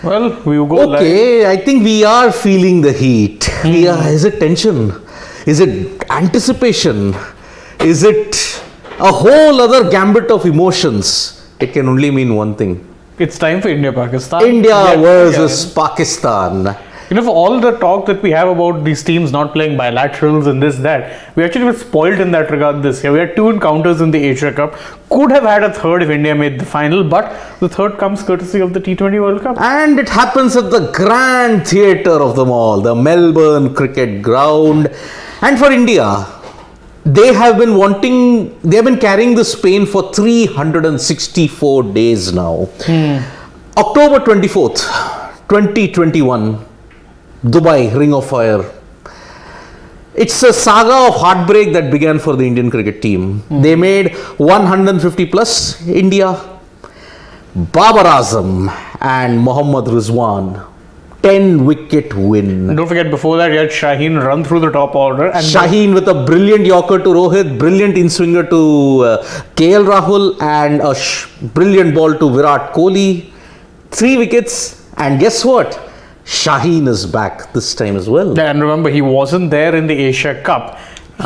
Well, we will go live. Okay, I think we are feeling the heat. Is it tension? Is it anticipation? Is it a whole other gambit of emotions? It can only mean one thing. It's time for India-Pakistan. India versus Pakistan. You know, for all the talk that we have about these teams not playing bilaterals and this, that, we actually were spoiled in that regard this year. We had 2 encounters in the Asia Cup. Could have had a third if India made the final, but the third comes courtesy of the T20 World Cup. And it happens at the grand theatre of them all, the Melbourne Cricket Ground. And for India, they have been carrying this pain for 364 days now. October 24th, 2021. Dubai, Ring of Fire. It's a saga of heartbreak that began for the Indian cricket team. They made 150 plus India. Babar Azam and Mohammad Rizwan. 10 wicket win. Don't forget, before that, you had Shaheen run through the top order. And Shaheen with a brilliant Yorker to Rohit, brilliant in-swinger to KL Rahul, and a brilliant ball to Virat Kohli. 3 wickets, and guess what? Shaheen is back this time as well. And remember, he wasn't there in the Asia Cup.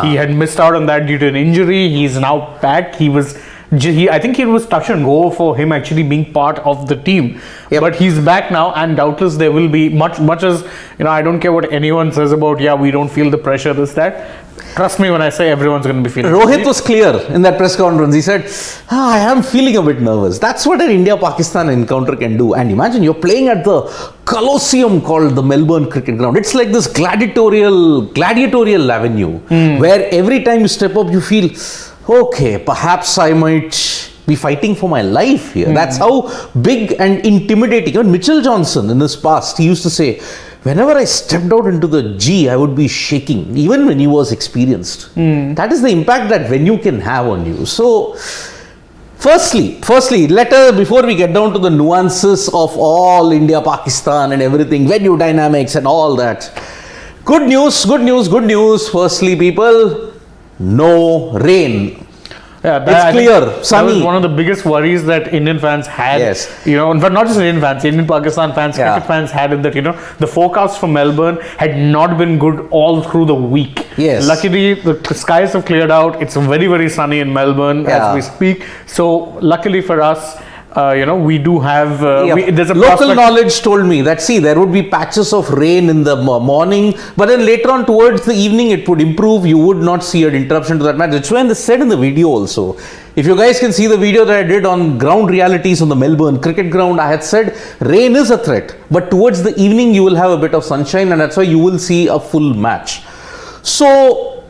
He had missed out on that due to an injury. He's now back. I think it was touch and go for him actually being part of the team. Yep. But he's back now, and doubtless there will be much as, I don't care what anyone says about, we don't feel the pressure, this, that. Trust me when I say everyone's going to be feeling Rohit was clear in that press conference. He said, I am feeling a bit nervous. That's what an India-Pakistan encounter can do. And imagine you're playing at the Colosseum called the Melbourne Cricket Ground. It's like this gladiatorial avenue where every time you step up, you feel, okay, perhaps I might be fighting for my life here. That's how big and intimidating. Even Mitchell Johnson in his past, he used to say, whenever I stepped out into the G, I would be shaking, even when he was experienced. That is the impact that venue can have on you. So, firstly, before we get down to the nuances of all India, Pakistan and everything, venue dynamics and all that. Good news. Firstly, people, no rain. Yeah, it's clear, sunny. That was one of the biggest worries that Indian fans had. Yes. In fact, not just Indian fans, Indian Pakistan fans, cricket fans had in that, the forecast for Melbourne had not been good all through the week. Yes. Luckily, the skies have cleared out. It's very, very sunny in Melbourne as we speak. So, luckily for us, we do have there's a local knowledge told me that there would be patches of rain in the morning, but then later on towards the evening it would improve. You would not see an interruption to that match. It's when they said in the video also. If you guys can see the video that I did on ground realities on the Melbourne Cricket Ground, I had said rain is a threat, but towards the evening you will have a bit of sunshine, and that's why you will see a full match. So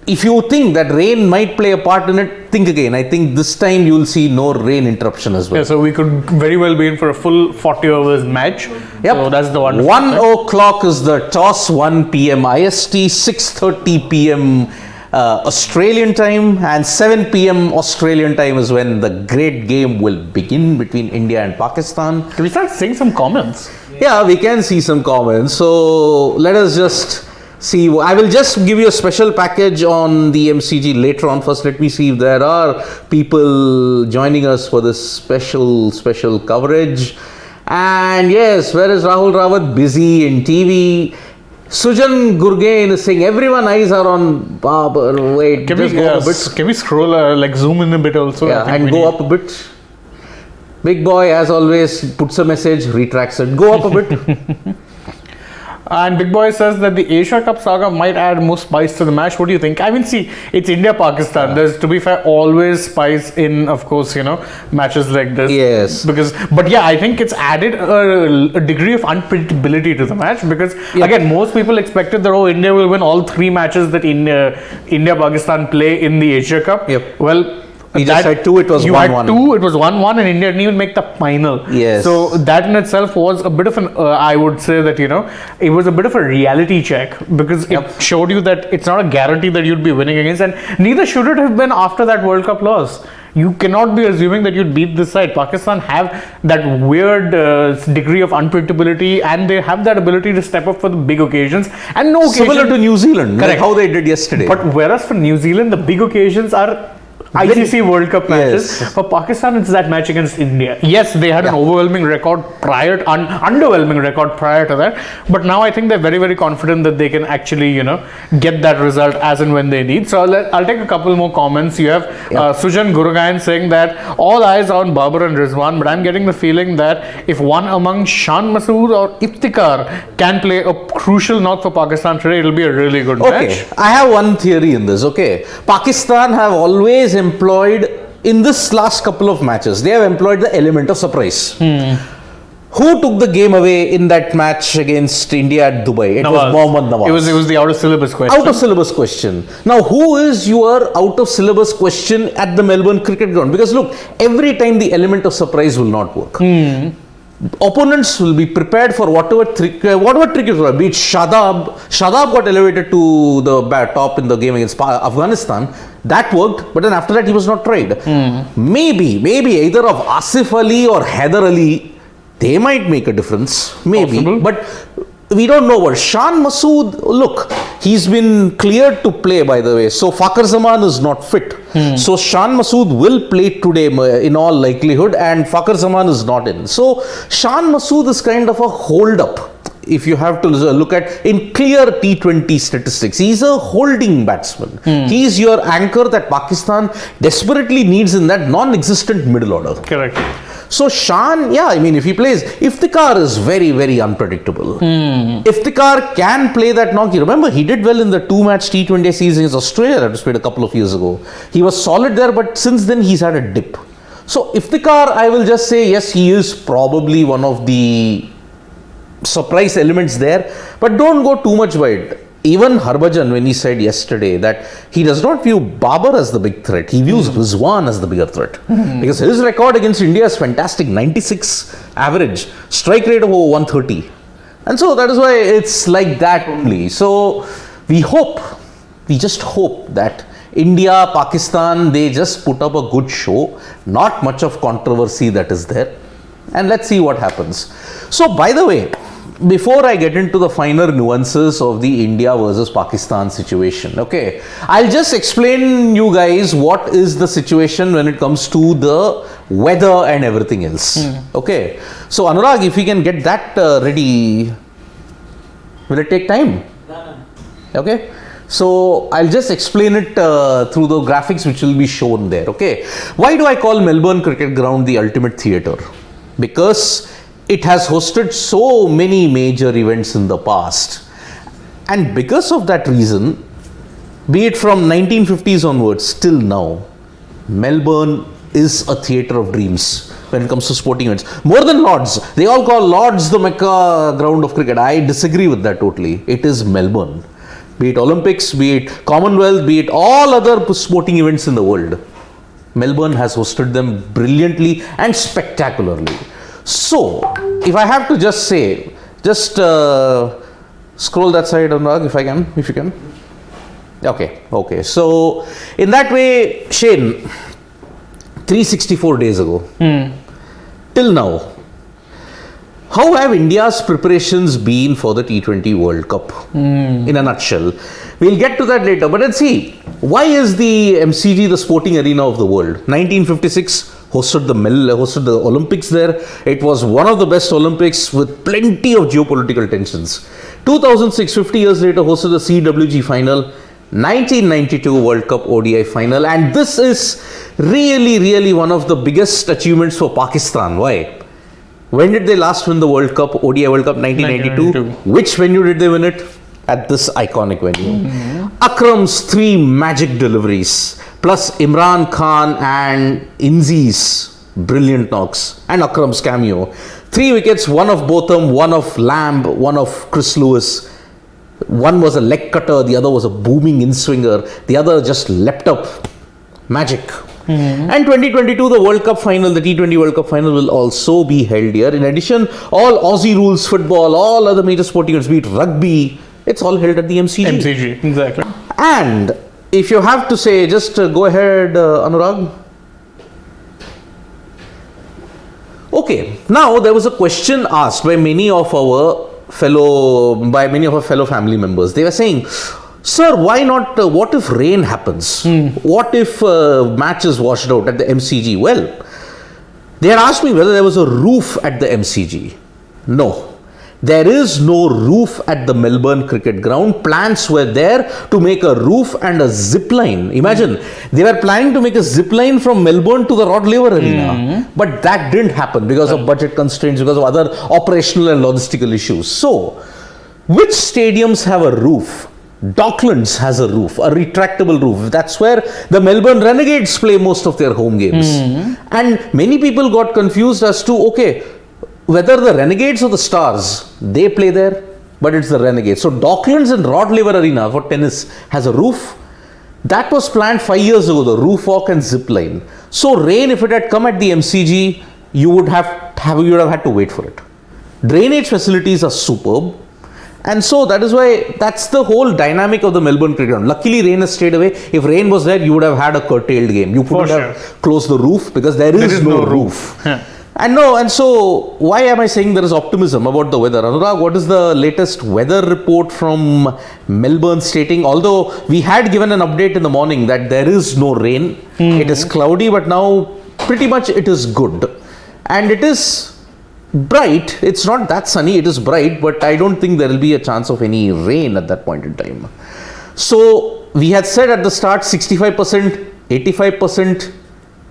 if you think that rain might play a part in it, think again. I think this time you will see no rain interruption as well. Yeah, so we could very well be in for a full 40 overs match. Yep. So that's the one. 1 o'clock is the toss, 1 p.m. IST, 6:30 p.m. Australian time, and 7 p.m. Australian time is when the great game will begin between India and Pakistan. Can we start seeing some comments? Yeah, we can see some comments. So let us just see. I will just give you a special package on the MCG later on. First, let me see if there are people joining us for this special coverage. And yes, where is Rahul Rawat? Busy in TV. Sujan Gurgain is saying everyone eyes are on Babar. Wait, can we scroll, zoom in a bit also? Yeah, and go up a bit. Big Boy, as always, puts a message, retracts it. Go up a bit. And Big Boy says that the Asia Cup saga might add more spice to the match. What do you think? I mean, see, it's India-Pakistan. There's, to be fair, always spice in, of course, matches like this. Yes. But I think it's added a degree of unpredictability to the match because, again, most people expected that, India will win all 3 matches that India-Pakistan play in the Asia Cup. Yep. Well, you just had 2, it was 1-1. You had 2, it was 1-1, and India didn't even make the final. Yes. So that in itself was a bit of an, I would say that, it was a bit of a reality check because it showed you that it's not a guarantee that you'd be winning against, and neither should it have been after that World Cup loss. You cannot be assuming that you'd beat this side. Pakistan have that weird degree of unpredictability, and they have that ability to step up for the big occasions. And no occasion, similar to New Zealand, correct, like how they did yesterday. But whereas for New Zealand, the big occasions are ICC World Cup matches. Yes. For Pakistan, it's that match against India. Yes, they had an overwhelming record underwhelming record prior to that. But now I think they're very, very confident that they can actually, get that result as and when they need. So I'll take a couple more comments. You have Sujan Gurugayan saying that all eyes on Babar and Rizwan, but I'm getting the feeling that if one among Shan Masood or Iftikhar can play a crucial knock for Pakistan today, it'll be a really good match. I have one theory in this. Okay, Pakistan have always employed, in this last couple of matches, they have employed the element of surprise. Who took the game away in that match against India at Dubai? It was Mohammad Nawaz. It was the out of syllabus question. Out of syllabus question. Now, who is your out of syllabus question at the Melbourne cricket ground? Because look, every time the element of surprise will not work. Opponents will be prepared for whatever trick it was. Be it Shadab got elevated to the top in the game against Afghanistan. That worked, but then after that he was not tried. Maybe either of Asif Ali or Haider Ali, they might make a difference. Maybe. Possible. But we don't know what. Shan Masood, look, he's been cleared to play, by the way. So Fakhar Zaman is not fit. So Shan Masood will play today in all likelihood, and Fakhar Zaman is not in. So Shan Masood is kind of a hold up. If you have to look at in clear T20 statistics, he's a holding batsman. He's your anchor that Pakistan desperately needs in that non-existent middle order. Correct. So Shan, if he plays, Iftikhar is very, very unpredictable. Iftikhar can play that knock. You remember, he did well in the 2-match T20 season against Australia that was played a couple of years ago. He was solid there, but since then he's had a dip. So Iftikhar, I will just say, yes, he is probably one of the surprise elements there, but don't go too much by it. Even Harbhajan, when he said yesterday that he does not view Babar as the big threat, he views Rizwan as the bigger threat. Because his record against India is fantastic, 96 average, strike rate of over 130. And so that is why it's like that only. So we just hope that India, Pakistan, they just put up a good show, not much of controversy that is there. And let's see what happens. So by the way, before I get into the finer nuances of the India versus Pakistan situation, okay, I'll just explain you guys what is the situation when it comes to the weather and everything else. Okay, so Anurag, if we can get that ready, will it take time? Okay, so I'll just explain it through the graphics which will be shown there. Okay, why do I call Melbourne Cricket Ground the ultimate theatre? Because it has hosted so many major events in the past, and because of that reason, be it from 1950s onwards till now, Melbourne is a theatre of dreams when it comes to sporting events. More than Lords. They all call Lords the Mecca ground of cricket. I disagree with that totally. It is Melbourne. Be it Olympics, be it Commonwealth, be it all other sporting events in the world, Melbourne has hosted them brilliantly and spectacularly. So, if I have to just say, scroll that side, Anurag, if you can. Okay. So, in that way, Shane, 364 days ago, till now, how have India's preparations been for the T20 World Cup? In a nutshell. We'll get to that later, but let's see. Why is the MCG the sporting arena of the world? 1956 hosted the Olympics there. It was one of the best Olympics with plenty of geopolitical tensions. 2006, 50 years later, hosted the CWG final. 1992 World Cup ODI final, and this is really one of the biggest achievements for Pakistan. Why? When did they last win the World Cup, ODI World Cup? 1992. Which venue did they win it? At this iconic venue. Akram's 3 magic deliveries, plus Imran Khan and Inzi's brilliant knocks, and Akram's cameo. 3 wickets, one of Botham, one of Lamb, one of Chris Lewis. One was a leg cutter, the other was a booming in-swinger, the other just leapt up. Magic. And 2022, the World Cup final, the T20 World Cup final will also be held here. In addition, all Aussie rules football, all other major sporting events, be it rugby, it's all held at the MCG. MCG, exactly. And if you have to say, just go ahead, Anurag. Okay, now there was a question asked by many of our fellow family members. They were saying, Sir, why not? What if rain happens? What if match is washed out at the MCG? Well, they had asked me whether there was a roof at the MCG. No. There is no roof at the Melbourne cricket ground. Plans were there to make a roof and a zip line. Imagine, they were planning to make a zip line from Melbourne to the Rod Laver Arena. But that didn't happen because of budget constraints, because of other operational and logistical issues. So, which stadiums have a roof? Docklands has a roof, a retractable roof. That's where the Melbourne Renegades play most of their home games. And many people got confused as to, okay, whether the Renegades or the Stars, they play there, but it's the Renegades. So Docklands and Rod Laver Arena for tennis has a roof. That was planned 5 years ago, the roof walk and zip line. So rain, if it had come at the MCG, you would have had to wait for it. Drainage facilities are superb. And so that is why, that's the whole dynamic of the Melbourne cricket ground. Luckily, rain has stayed away. If rain was there, you would have had a curtailed game. You couldn't have closed the roof because there is no roof. And so why am I saying there is optimism about the weather? Anurag, what is the latest weather report from Melbourne stating? Although we had given an update in the morning that there is no rain. It is cloudy, but now pretty much it is good. And it is bright. It's not that sunny, it is bright, but I don't think there will be a chance of any rain at that point in time. So we had said at the start 65%, 85%,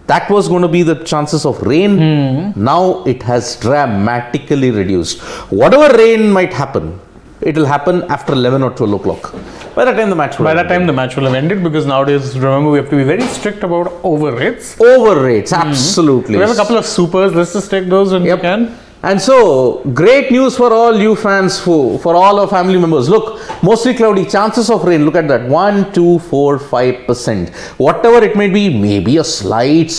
that was going to be the chances of rain. Now it has dramatically reduced. Whatever rain might happen, it will happen after 11 or 12 o'clock. By that time the match will have ended, because nowadays, remember, we have to be very strict about over rates. Over rates, absolutely. We have a couple of supers. Let's just take those when we can. And so, great news for all you fans, for all our family members. Look, mostly cloudy, chances of rain, look at that, 1, 2, 4, 5%. Whatever it may be, maybe a slight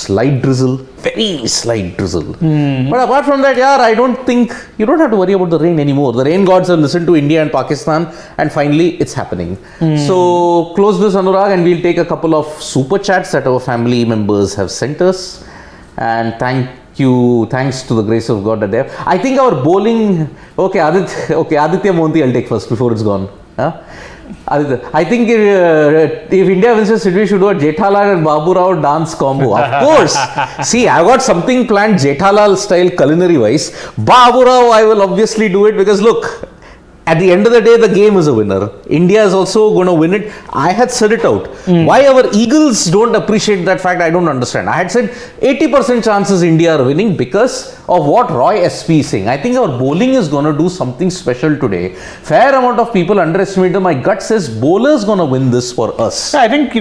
drizzle, very slight drizzle. But apart from that, I don't think, you don't have to worry about the rain anymore. The rain gods have listened to India and Pakistan, and finally, it's happening. So, close this, Anurag, and we'll take a couple of super chats that our family members have sent us. And thanks to the grace of God that they have. I think our bowling, Aditya Monti I'll take first before it's gone. Aditya, I think if India wins the series, we should do a Jethalal and Babu Rao dance combo. Of course. See, I've got something planned Jethalal style culinary wise. Babu Rao, I will obviously do it because look, at the end of the day, the game is a winner. India is also going to win it. I had said it out. Why our Eagles don't appreciate that fact, I don't understand. I had said 80% chances India are winning because of what Roy SP is saying. I think our bowling is going to do something special today. Fair amount of people underestimate them. My gut says bowlers going to win this for us. I think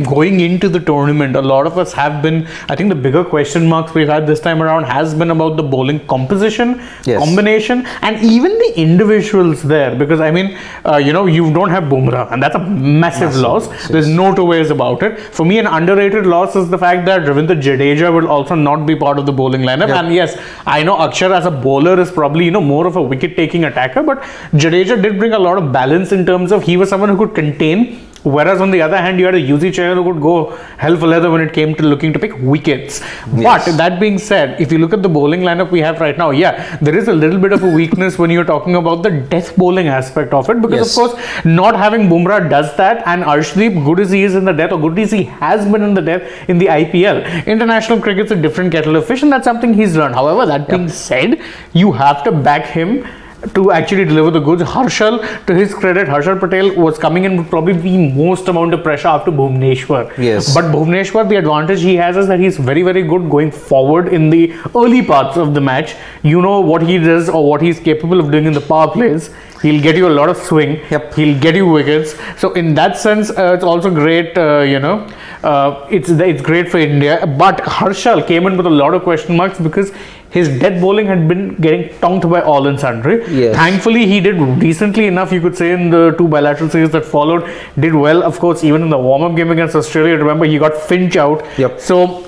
going into the tournament, a lot of us have been, I think the bigger question marks we've had this time around has been about the bowling composition, combination, and even the individuals there, because I mean, you don't have Bumrah, and that's a massive loss. Yes. There's no two ways about it. For me, an underrated loss is the fact that Ravindra Jadeja will also not be part of the bowling lineup. And yes, I know Akshar as a bowler is probably more of a wicket-taking attacker, but Jadeja did bring a lot of balance in terms of he was someone who could contain. Whereas on the other hand, you had a Yuzi chair who could go hell for leather when it came to looking to pick wickets. Yes. But that being said, if you look at the bowling lineup we have right now, there is a little bit of a weakness when you're talking about the death bowling aspect of it. Because of course, not having Bumrah does that, and Arshdeep, good as he is in the death, or good as he has been in the death in the IPL, international cricket's a different kettle of fish, and that's something he's learned. However, that being said, you have to back him to actually deliver the goods. Harshal, to his credit, Harshal Patel was coming in with probably the most amount of pressure after Bhuvneshwar. Yes. But Bhuvneshwar, the advantage he has is that he's very, very good going forward in the early parts of the match. You know what he does or what he's capable of doing in the power plays. He'll get you a lot of swing. He'll get you wickets. So in that sense, it's also great. It's great for India. But Harshal came in with a lot of question marks because his death bowling had been getting tonked by all and sundry. Yes. Thankfully, he did decently enough, you could say, in the two bilateral series that followed. Did well, of course, even in the warm-up game against Australia. Remember, he got Finch out. So,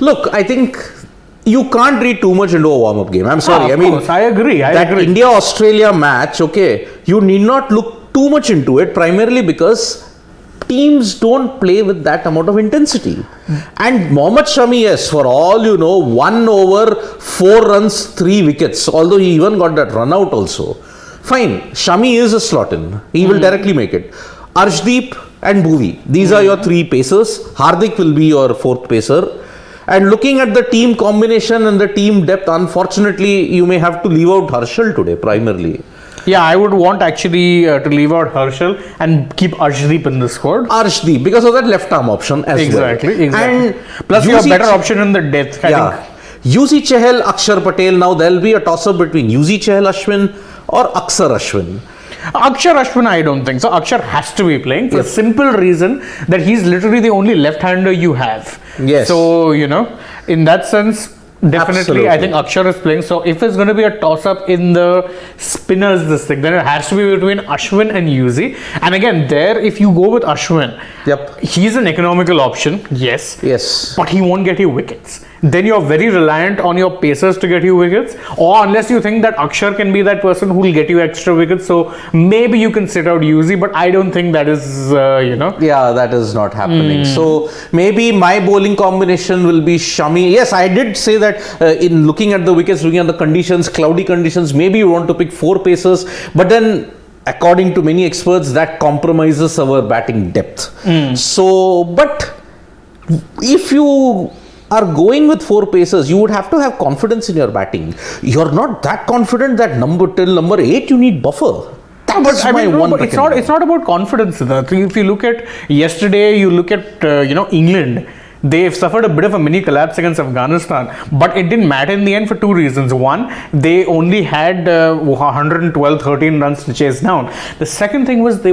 look, I think you can't read too much into a warm-up game. I'm sorry. I agree. That India-Australia match, you need not look too much into it, primarily because teams don't play with that amount of intensity. And Mohammad Shami, yes, for all you know, 1 over 4 runs, 3 wickets, although he even got that run out also. Fine, Shami is a slot in. He will directly make it. Arshdeep and Bhuvi. These are your three pacers. Hardik will be your fourth pacer. And looking at the team combination and the team depth, unfortunately, you may have to leave out Harshal today primarily. Yeah, I would want actually to leave out Harshal and keep Arshdeep in the squad. Arshdeep, because of that left arm option as Exactly. well. And plus, you have Yuzi better option in the depth. I think. Yuzi Chahal, Akshar Patel. Now there will be a toss up between Yuzi Chahal Ashwin or Akshar Ashwin. Akshar Ashwin, I don't think so. Akshar has to be playing for a simple reason that he's literally the only left-hander you have. Yes. So, in that sense, definitely, Absolutely. I think Akshar is playing. So, if it's going to be a toss-up in the spinners, then it has to be between Ashwin and Yuzi. And again, if you go with Ashwin, he's an economical option, yes. But he won't get you wickets. Then you're very reliant on your pacers to get you wickets, or unless you think that Akshar can be that person who will get you extra wickets, so maybe you can sit out Yuzi, but I don't think that is, Yeah, that is not happening. So maybe my bowling combination will be Shami. Yes, I did say that in looking at the wickets, looking at the conditions, cloudy conditions, maybe you want to pick four pacers, but then according to many experts, that compromises our batting depth. So, but if you are going with four pacers, you would have to have confidence in your batting. You're not that confident that till number 8 you need buffer. That was my one. But it's not about confidence. If you look at yesterday, you look at England. They've suffered a bit of a mini collapse against Afghanistan, but it didn't matter in the end for two reasons. One, they only had 13 runs to chase down. The second thing was they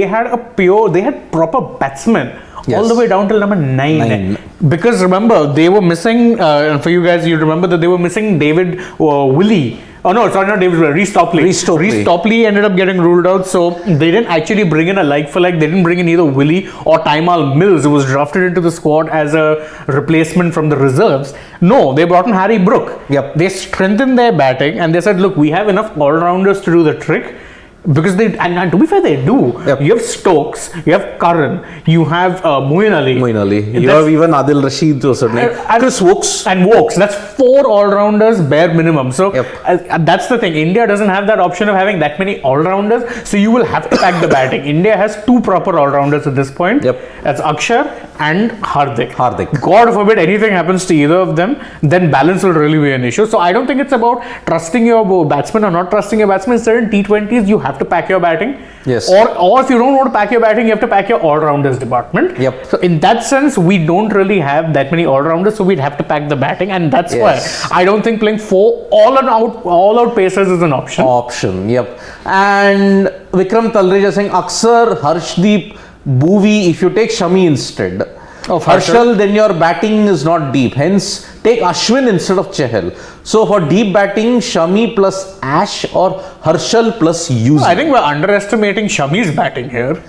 had proper batsmen. Yes. All the way down till number 9. Because remember, they were missing, for you guys, you remember that they were missing David Willey. Oh no, sorry, not David Willey, Reece Topley. Reece Topley ended up getting ruled out, so they didn't actually bring in a like-for-like. They didn't bring in either Willey or Taimal Mills, who was drafted into the squad as a replacement from the reserves. No, they brought in Harry Brook. They strengthened their batting and they said, look, we have enough all-rounders to do the trick. Because and to be fair, they do. You have Stokes, you have Curran, you have Moeen Ali. You have even Adil Rashid to a certain extent. Chris Wokes. And Wokes. That's 4 all-rounders bare minimum. So that's the thing. India doesn't have that option of having that many all-rounders. So you will have to pack the batting. India has 2 proper all-rounders at this point. That's Akshar and Hardik. God forbid anything happens to either of them, then balance will really be an issue. So I don't think it's about trusting your batsman or not trusting your batsman. In certain T20s, you have to pack your batting. Or if you don't want to pack your batting, you have to pack your all-rounders department. So in that sense, we don't really have that many all-rounders, so we'd have to pack the batting, and that's why I don't think playing 4 all-out pacers is an option. And Vikram Talreja saying Akshar, Harshdeep, Bhuvi, if you take Shami instead of Harshal, then your batting is not deep. Hence, take Ashwin instead of Chahal. So for deep batting, Shami plus Ash or Harshal plus Yuzi. I think we're underestimating Shami's batting here.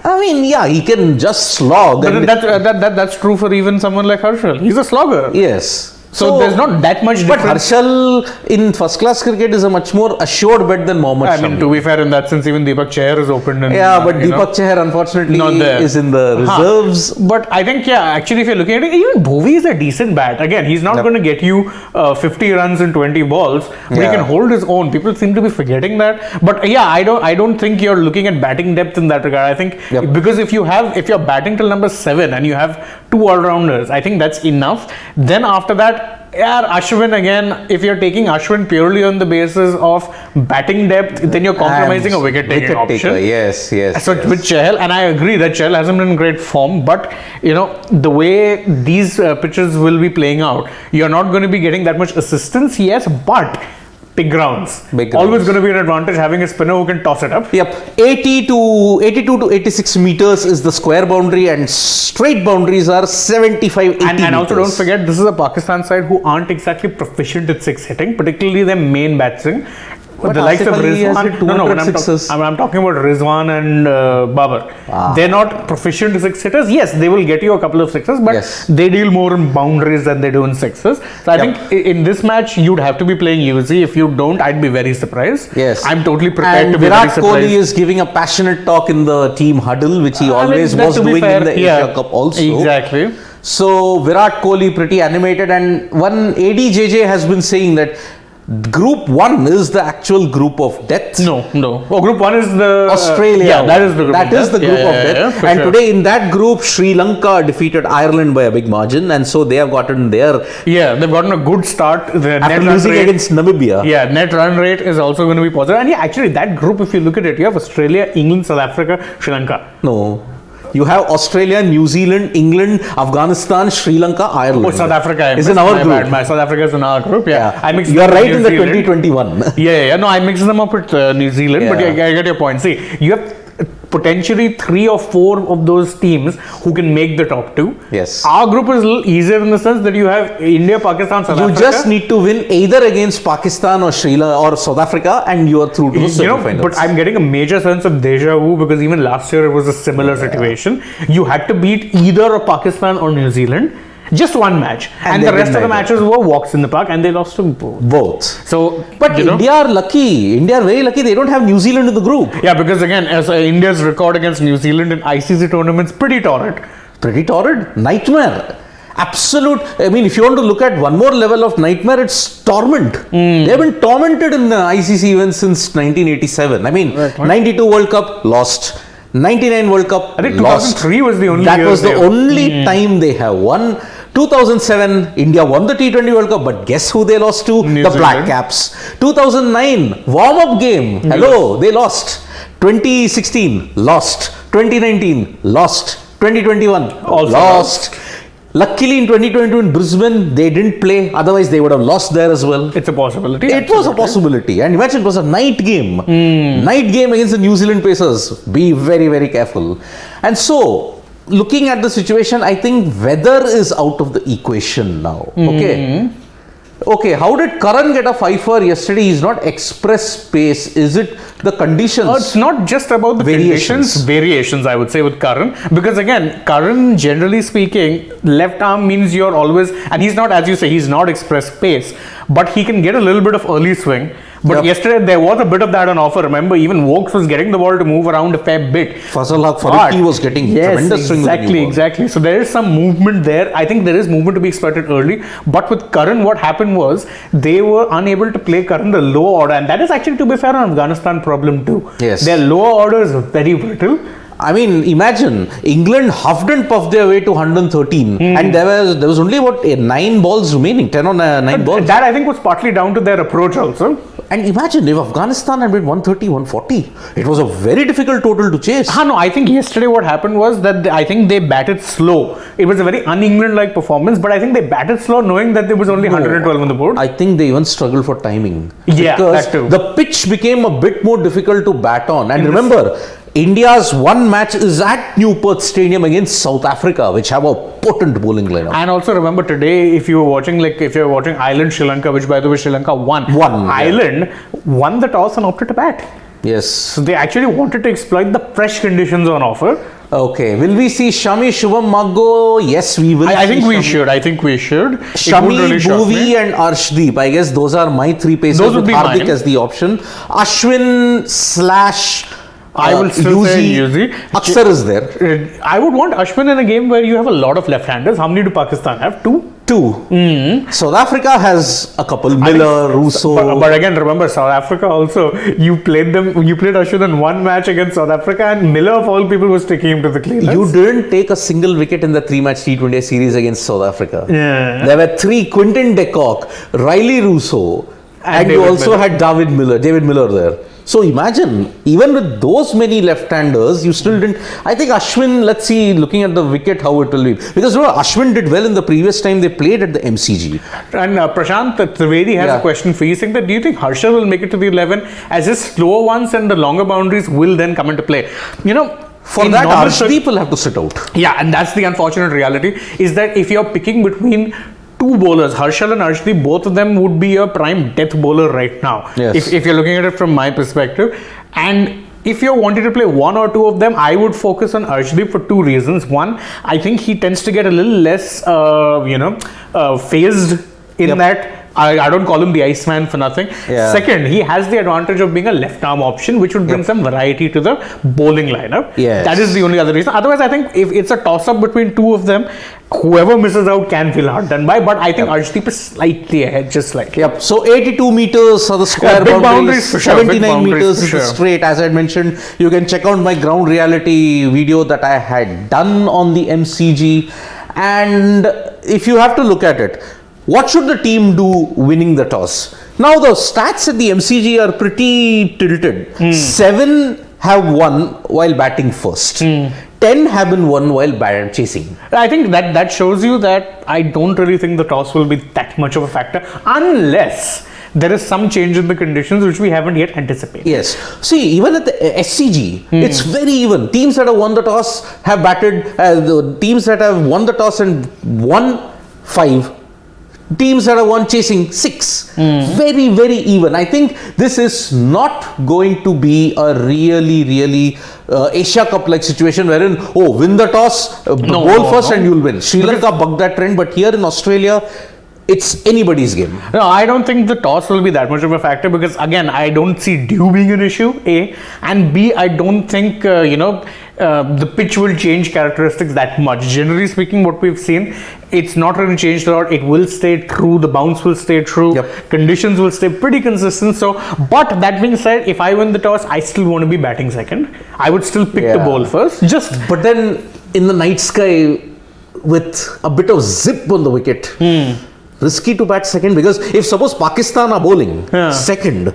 I mean, he can just slog. But that's true for even someone like Harshal. He's a slogger. Yes. So there's not that much difference. But Harshal in first class cricket is a much more assured bet than Mohammad Shami. I mean, to be fair, in that sense, even Deepak Chahar is opened. And, but Deepak Chahar unfortunately is in the reserves. But I think, actually, if you're looking at it, even Bhuvi is a decent bat. Again, he's not going to get you 50 runs in 20 balls, but he can hold his own. People seem to be forgetting that. But I don't think you're looking at batting depth in that regard. I think because if you're batting till number 7 and you have 2 all-rounders, I think that's enough. Then after that, Ashwin again, if you're taking Ashwin purely on the basis of batting depth, then you're compromising a wicket-taking option. So with Chahal, and I agree that Chahal hasn't been in great form, but the way these pitches will be playing out, you're not going to be getting that much assistance, but big grounds. Always going to be an advantage having a spinner who can toss it up. 82 to 86 meters is the square boundary, and straight boundaries are 75, 80 and also don't forget, this is a Pakistan side who aren't exactly proficient at 6 hitting, particularly their main batsmen. But the likes of Rizwan, I'm talking about Rizwan and Babar. They're not proficient 6 hitters. Yes, they will get you a couple of sixes, but they deal more in boundaries than they do in sixes. So I think in this match, you'd have to be playing Yuzi. If you don't, I'd be very surprised. I'm totally prepared to be very surprised. Virat Kohli is giving a passionate talk in the team huddle, which he always was doing in the Asia Cup also. Exactly. So Virat Kohli pretty animated, and one ADJJ has been saying that Group 1 is the actual group of death. No. Oh, Group 1 is the Australia. Yeah, that is the group. That is the group of death. And today in that group, Sri Lanka defeated Ireland by a big margin, and so they have gotten their. Yeah, they've gotten a good start. After losing against Namibia. Yeah, net run rate is also going to be positive. And yeah, actually, that group, if you look at it, you have Australia, England, South Africa, Sri Lanka. No. You have Australia, New Zealand, England, Afghanistan, Sri Lanka, Ireland. Oh, South Africa is in our group. My South Africa is in our group. Yeah, I mixed. You are right in the Zealand. 2021. Yeah. No, I mixed them up with New Zealand. But yeah, I get your point. See, you have potentially 3 or 4 of those teams who can make the top 2. Yes. Our group is a little easier in the sense that you have India, Pakistan, South Africa. You just need to win either against Pakistan or Sri Lanka or South Africa, and you are through to the semi-finals. But I'm getting a major sense of deja vu because even last year it was a similar situation. You had to beat either of Pakistan or New Zealand. Just one match, and the rest of the matches were walks in the park, and they lost to both. So, but India are lucky. India are very lucky. They don't have New Zealand in the group. Yeah, because again, as India's record against New Zealand in ICC tournaments, pretty torrid. Pretty torrid, nightmare. Absolute. I mean, if you want to look at one more level of nightmare, it's torment. They have been tormented in the ICC events since 1987. I mean, 92 World Cup lost. 99 World Cup I think lost. 2003 was the only. That was the only time they have won. 2007, India won the T20 World Cup, but guess who they lost to? The Black Caps. 2009, warm-up game. Hello, they lost. 2016, lost. 2019, lost. 2021, also lost. Luckily, in 2022 in Brisbane, they didn't play. Otherwise, they would have lost there as well. It's a possibility. It was a possibility. And imagine it was a night game. Night game against the New Zealand Pacers. Be very, very careful. And so, looking at the situation, I think weather is out of the equation now. Okay, how did Karan get a 5-4 yesterday? He's not express pace. Is it the conditions? It's not just about the variations, I would say, with Karan. Because again, Karan, generally speaking, left arm means you're always, and he's not, as you say, he's not express pace, but he can get a little bit of early swing. But yesterday, there was a bit of that on offer. Remember, even Vokes was getting the ball to move around a fair bit. Fazal Haq Farooqi was getting tremendous swing. Exactly. So there is some movement there. I think there is movement to be expected early. But with Karan, what happened was they were unable to play Karan the low order. And that is actually, to be fair, an Afghanistan problem too. Yes. Their lower order is very brittle. I mean, imagine England huffed and puffed their way to 113, and there was only about 9 balls remaining, 10 or 9 balls. That I think was partly down to their approach also. And imagine if Afghanistan had been 130, 140, it was a very difficult total to chase. No, I think yesterday what happened was that I think they batted slow. It was a very un-England-like performance, but I think they batted slow knowing that there was only 112 on the board. I think they even struggled for timing. Yeah, because that too. The pitch became a bit more difficult to bat on. And remember, India's one match is at Newport Stadium against South Africa, which have a potent bowling lineup. And also remember today, if you're watching Ireland, Sri Lanka, which by the way Sri Lanka won. Ireland won the toss and opted to bat. Yes. So they actually wanted to exploit the fresh conditions on offer. Okay. Will we see Shami, Shubham, Maggo? Yes, we will. I think we should. Shami, Bhuvi and Arshdeep. I guess those are my 3 pacers with Hardik as the option. Ashwin / I will still say Yuzi. Aksar is there. I would want Ashwin in a game where you have a lot of left-handers. How many do Pakistan have? 2? 2. South Africa has a couple. Miller, Russo. But again, remember South Africa also. You played Ashwin in one match against South Africa, and Miller of all people was taking him to the cleaners. You didn't take a single wicket in the 3-match T20 series against South Africa. Yeah. There were 3: Quinton de Kock, Riley Russo, and you also had David Miller there. So imagine, even with those many left-handers, you still didn't. I think Ashwin, let's see, looking at the wicket, how it will be. Because Ashwin did well in the previous time they played at the MCG. And Prashant Trivedi has a question for you, saying that do you think Harshal will make it to the 11 as his slower ones and the longer boundaries will then come into play? For that, Arshdeep will have to sit out. Yeah, and that's the unfortunate reality, is that if you're picking between 2 bowlers, Harshal and Arshdeep, both of them would be a prime death bowler right now. Yes. If you're looking at it from my perspective. And if you're wanting to play 1 or 2 of them, I would focus on Arshdeep for 2 reasons. One, I think he tends to get a little less, phased in that I don't call him the Iceman for nothing. Yeah. Second, he has the advantage of being a left arm option, which would bring some variety to the bowling lineup. Yes. That is the only other reason. Otherwise, I think if it's a toss up between two of them, whoever misses out can feel hard done by. But I think AajTak is slightly ahead, just slightly. Yep. So 82 meters are the square big boundaries. for sure, big 79 boundaries meters for is the sure. straight. As I mentioned, you can check out my ground reality video that I had done on the MCG. And if you have to look at it, what should the team do winning the toss? Now the stats at the MCG are pretty tilted. 7 have won while batting first. 10 have been won while chasing. I think that shows you that I don't really think the toss will be that much of a factor unless there is some change in the conditions which we haven't yet anticipated. Yes. See, even at the SCG, it's very even. Teams that have won the toss have batted. The teams that have won the toss and won 5. Teams that have won chasing 6. Very, very even. I think this is not going to be a really Asia Cup like situation wherein, win the toss, bowl first and you'll win. Sri Lanka bucked that trend, but here in Australia, it's anybody's game. No, I don't think the toss will be that much of a factor because again, I don't see dew being an issue, A, and B, I don't think, the pitch will change characteristics that much. Generally speaking, what we've seen, it's not really changed a lot. It will stay true. The bounce will stay true. Yep. Conditions will stay pretty consistent. So, but that being said, if I win the toss, I still want to be batting second. I would still pick the ball first. But then in the night sky with a bit of zip on the wicket, risky to bat second because if suppose Pakistan are bowling second,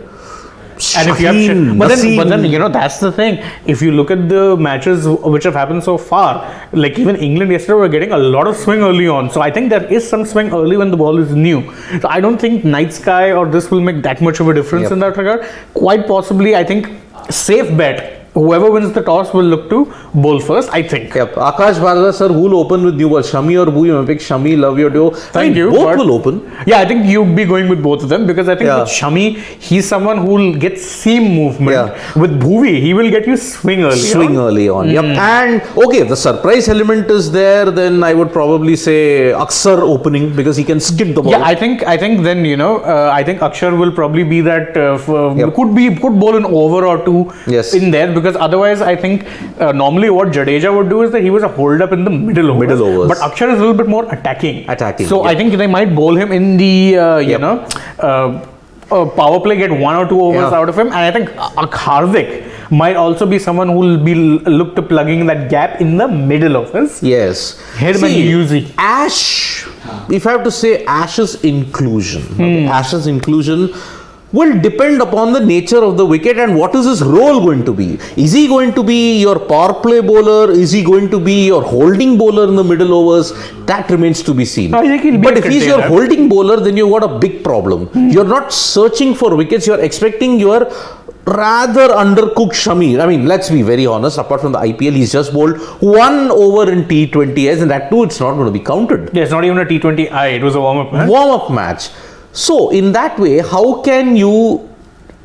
and if you have but then that's the thing. If you look at the matches which have happened so far, like even England yesterday were getting a lot of swing early on. So I think there is some swing early when the ball is new. So I don't think night sky or this will make that much of a difference in that regard. Quite possibly, I think safe bet. Whoever wins the toss will look to bowl first, I think. Yep. Akash Bharda sir, who will open with new ball? Shami or Bhu? You may pick Shami, love your duo. Thank you. Both will open. Yeah, I think you'd be going with both of them because I think with Shami, he's someone who will get seam movement. Yeah. With Bhuvi, he will get you swing early on. Yep. And okay, if the surprise element is there, then I would probably say Akshar opening because he can skip the ball. Yeah, I think then I think Akshar will probably be that could bowl an over or two in there because otherwise I think normally what Jadeja would do is that he was a hold up in the middle overs. But Akshar is a little bit more attacking. So I think they might bowl him in the power play, get 1 or 2 overs out of him, and I think Hardik might also be someone who will be looked to plugging that gap in the middle of his. Yes. Him and Yuzi. Ash, if I have to say Ash's inclusion, Ash's inclusion will depend upon the nature of the wicket and what is his role going to be. Is he going to be your power play bowler? Is he going to be your holding bowler in the middle overs? That remains to be seen. I think he'll be but if he's your holding bowler, then you've got a big problem. You're not searching for wickets. You're expecting your rather undercooked Shami. I mean, let's be very honest. Apart from the IPL, he's just bowled 1 over in T20s, and that too, it's not going to be counted. Yeah, it's not even a T20I. It was a warm-up match. So, in that way, how can you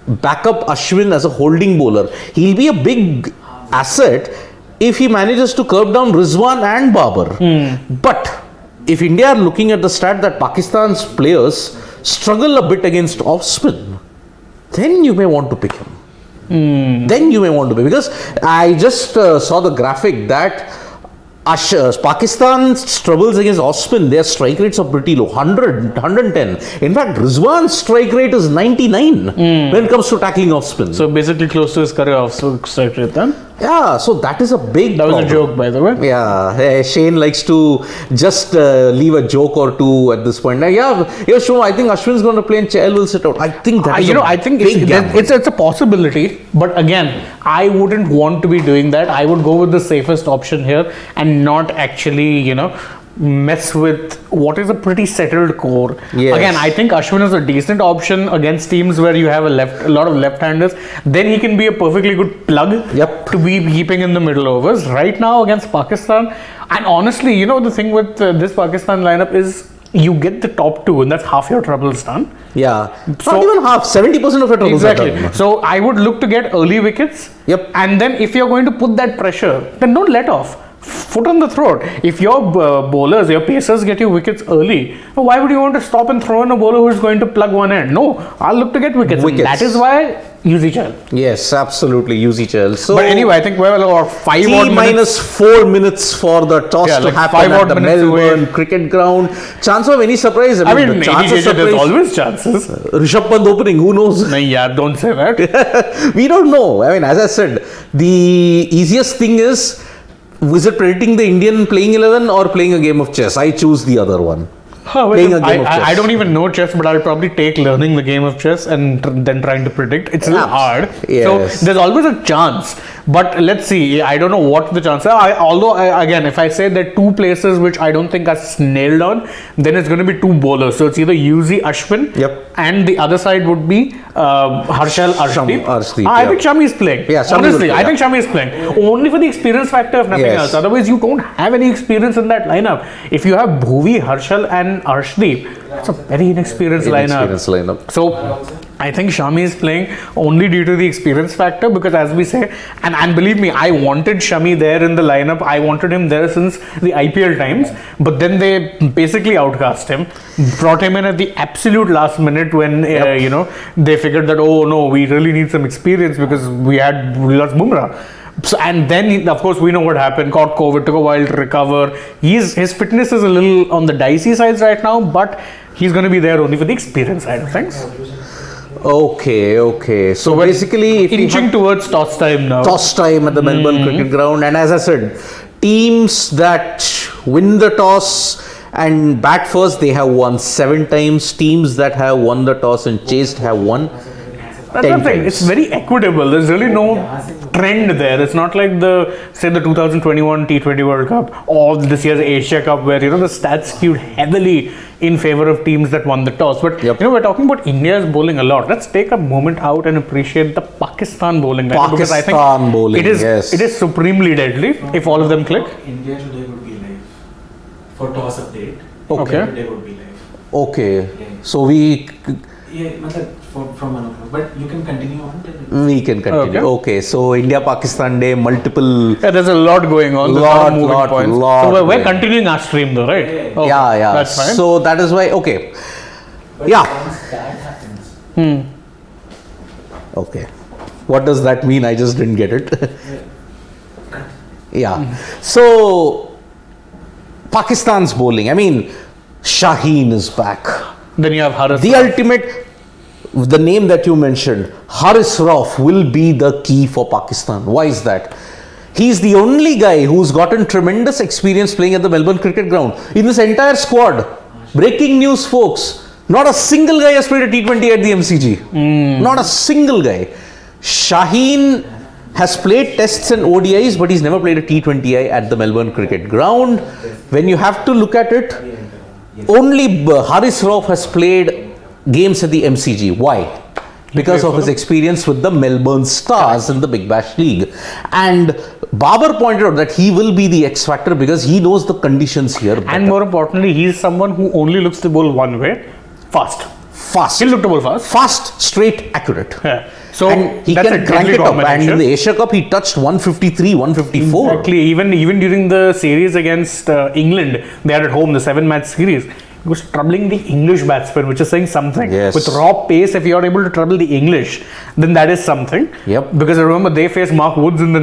back up Ashwin as a holding bowler? He'll be a big asset if he manages to curb down Rizwan and Babar. But if India are looking at the stat that Pakistan's players struggle a bit against off-spin, then you may want to pick him. Because I just saw the graphic that Pakistan's troubles against off-spin, their strike rates are pretty low, 100, 110. In fact, Rizwan's strike rate is 99 when it comes to tackling off-spin. So basically close to his career off-strike rate then? Yeah, so that is a big That was a joke, by the way. Yeah, Shane likes to just leave a joke or two at this point. Now, sure, I think Ashwin's going to play and Chahal will sit out. I think that is I think it's a possibility, but again, I wouldn't want to be doing that. I would go with the safest option here and not actually, mess with what is a pretty settled core. Yes. Again, I think Ashwin is a decent option against teams where you have a lot of left-handers. Then he can be a perfectly good plug to be keeping in the middle overs. Right now against Pakistan, and honestly, the thing with this Pakistan lineup is you get the top 2 and that's half your troubles done. Yeah, so, not even half, 70% of your troubles are done. So I would look to get early wickets. And then if you're going to put that pressure, then don't let off. foot on the throat. If your bowlers, your pacers get you wickets early, why would you want to stop and throw in a bowler who's going to plug one end? No, I'll look to get wickets. And that is why Yuzi Chal. Yes, absolutely, Yuzi Chal. So, but anyway, I think we're about 5 odd minutes. minus 4 minutes for the toss to like happen at the Melbourne cricket ground. Chance of any surprise? I mean the chance of surprise, there's always chances. Rishabh Pant opening, who knows? No, yeah, don't say that. We don't know. I mean, as I said, the easiest thing is it predicting the Indian playing 11 or playing a game of chess? I choose the other one. I don't even know chess, but I'll probably take learning the game of chess and then trying to predict. It's a little hard. Yes. So there's always a chance. But let's see. I don't know what the chances are. Although, again, if I say there are 2 places which I don't think are nailed on, then it's going to be 2 bowlers. So it's either Yuzi, Ashwin, and the other side would be Harshal, Arshdeep. I think Shami is playing. Yeah, honestly, I think Shami is playing. Only for the experience factor, if nothing else. Otherwise, you don't have any experience in that lineup. If you have Bhuvi, Harshal and Arshdeep, it's a very inexperienced lineup. So I think Shami is playing only due to the experience factor, because as we say, and believe me, I wanted Shami there in the lineup. I wanted him there since the IPL times, but then they basically outcast him, brought him in at the absolute last minute when they figured that, oh no, we really need some experience because we lost Bumrah. So, and then of course we know what happened. Caught COVID, took a while to recover. His fitness is a little on the dicey side right now, but he's going to be there only for the experience side of things. Okay. So basically, inching towards toss time now. Toss time at the Melbourne cricket ground, and as I said, teams that win the toss and bat first, they have won 7 times. Teams that have won the toss and chased have won. That's what I'm saying. It's very equitable. There's really no trend there. It's not like the 2021 T20 World Cup or this year's Asia Cup, where the stats skewed heavily in favor of teams that won the toss. But we're talking about India's bowling a lot. Let's take a moment out and appreciate the Pakistan bowling. Because I think bowling, it is supremely deadly if all of them click. India today would be live for toss update. Okay. Today would be live. Okay. So we. From 1 o'clock, but you can continue on. We can continue. Okay. So India-Pakistan Day, multiple. Yeah, there's a lot going on. Lot. So we're continuing our stream though, right? Okay. Yeah. That's fine. So that is why. Okay. But once that happens. Okay. What does that mean? I just didn't get it. So Pakistan's bowling. I mean, Shaheen is back. Then you have Haris. The ultimate, the name that you mentioned, Haris Rauf, will be the key for Pakistan. Why is that? He's the only guy who's gotten tremendous experience playing at the Melbourne cricket ground. In this entire squad, breaking news folks, not a single guy has played a T20 at the MCG. Not a single guy. Shaheen has played tests and ODIs, but he's never played a T20I at the Melbourne cricket ground. When you have to look at it, only Haris Rauf has played games at the MCG. Why? Because of his experience with the Melbourne Stars in the Big Bash League. And Babar pointed out that he will be the X factor because he knows the conditions here better. And more importantly, he is someone who only looks to bowl one way, fast. He'll look to bowl fast. Fast, straight, accurate. Yeah. So and he can crank it up. And in the Asia Cup, he touched 153, 154. Exactly. Even during the series against England, they had at home the 7-match series. He was troubling the English batsmen, which is saying something. Yes. With raw pace, if you are able to trouble the English, then that is something. Yep. Because I remember they faced Mark Wood in the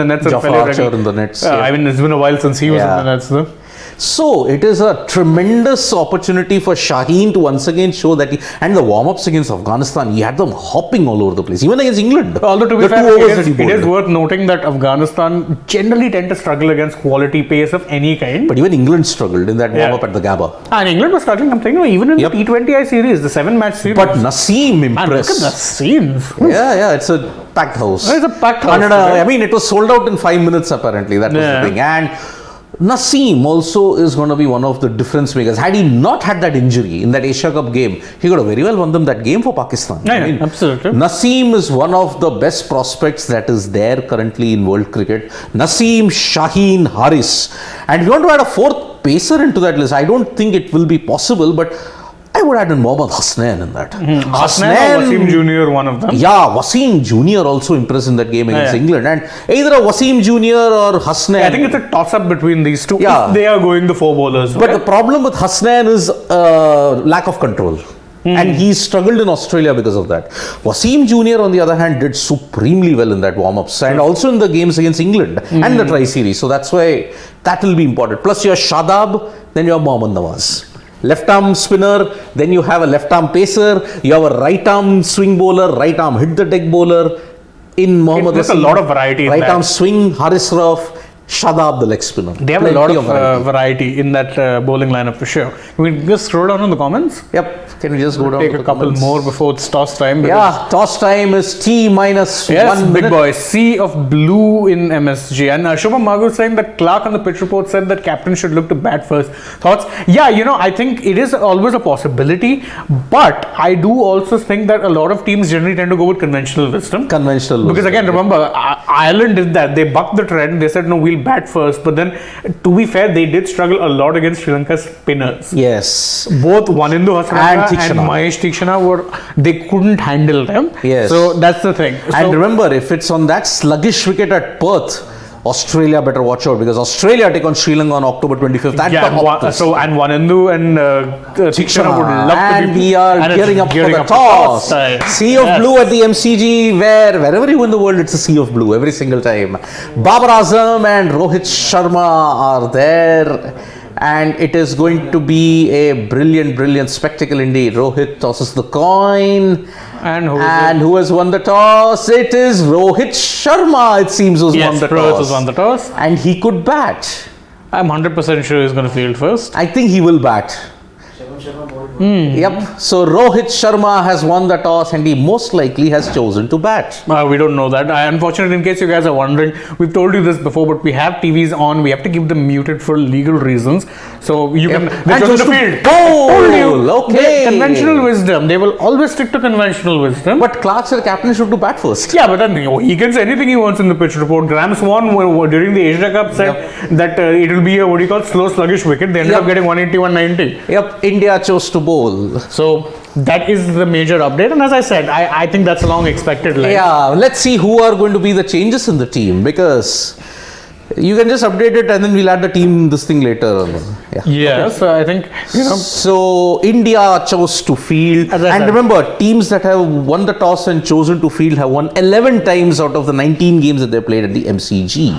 nets. Jafar Archer in the nets. I mean, it's been a while since he was in the nets, though. So it is a tremendous opportunity for Shaheen to once again show that and the warm-ups against Afghanistan, he had them hopping all over the place, even against England. Although to be fair, it is worth noting that Afghanistan generally tend to struggle against quality pace of any kind. But even England struggled in that warm-up at the Gabba. And England was struggling, I'm saying, even in the T20I series, the 7-match series. But Naseem impressed. Look at the scenes. Yeah, it's a packed house. It's a packed house. I mean, it was sold out in 5 minutes apparently, that was the thing. And Naseem also is going to be one of the difference makers. Had he not had that injury in that Asia Cup game, he could have very well won them that game for Pakistan. I mean, absolutely. Naseem is one of the best prospects that is there currently in world cricket. Naseem, Shaheen, Haris. And if you want to add a fourth pacer into that list, I don't think it will be possible, but I would have done Mohammad Hasnain in that. Hasnain or Wasim Jr., one of them. Yeah, Wasim Jr. also impressed in that game against England. And either a Wasim Jr. or Hasnain. I think it's a toss-up between these two. Yeah. If they are going the 4 bowlers. But the problem with Hasnain is lack of control. And he struggled in Australia because of that. Wasim Jr. on the other hand did supremely well in that warm-ups and also in the games against England and the tri-series. So that's why that will be important. Plus you have Shadab, then you have Mohammad Nawaz. Left arm spinner, then you have a left arm pacer, you have a right arm swing bowler, right arm hit the deck bowler in Mohammad There's Wasim. a lot of variety in Right that. arm swing, Haris Rauf, Shadab the leg spinner. They have Plenty a lot of variety. variety in that bowling lineup for sure. We just scroll down in the comments. Yep. Can we just go down Take to a the couple comments? more before it's toss time. Yeah, toss time is T minus Yes, 1 big minute. boy. Sea of blue in MSG. And Shubham Magu saying that Clark on the pitch report said that captain should look to bat first. Thoughts? Yeah, I think it is always a possibility. But I do also think that a lot of teams generally tend to go with conventional wisdom. Conventional. Because wisdom. again, remember, Ireland did that. They bucked the trend. They said, no, we'll bat first. But then, to be fair, they did struggle a lot against Sri Lanka's spinners. Yes. Both Wanindu Hasranka And and Tikshana. Mahesh Tikshana they couldn't handle them. Yes. So that's the thing. And So- remember, if it's on that sluggish wicket at Perth, Australia better watch out because Australia take on Sri Lanka on October 25th. At yeah, the Optus. so and Wanindu and Tikshana would love and to be. we are and it's gearing up for the to toss. time. Sea of Yes. blue at the MCG, wherever you in the world, it's a sea of blue every single time. Babar Azam and Rohit Sharma are there. And it is going to be a brilliant spectacle indeed. Rohit tosses the coin. And Who has won the toss? It is Rohit Sharma, it seems, who's yes, won the Rohit toss. has won the toss. And he could bat. I'm 100% sure he's going to field first. I think he will bat. Yep. So Rohit Sharma has won the toss and he most likely has chosen to bat. We don't know that. Unfortunately, in case you guys are wondering, we've told you this before, but we have TVs on. We have to keep them muted for legal reasons. So you can. And They're chose chosen to to field. bowl. Told you. Okay. Conventional wisdom. They will always stick to conventional wisdom. But Clark said captain should to bat first. Yeah, but then he can say anything he wants in the pitch report. Graham Swan during the Asia Cup said that it will be a slow sluggish wicket. They ended up getting 180, 190. Yep. India chose to bowl. So that is the major update. And as I said, I think that's a long expected line. Yeah. Let's see who are going to be the changes in the team because you can just update it and then we'll add the team this thing later. Yeah. So I think So India chose to field, As I and said. remember, teams that have won the toss and chosen to field have won 11 times out of the 19 games that they played at the MCG.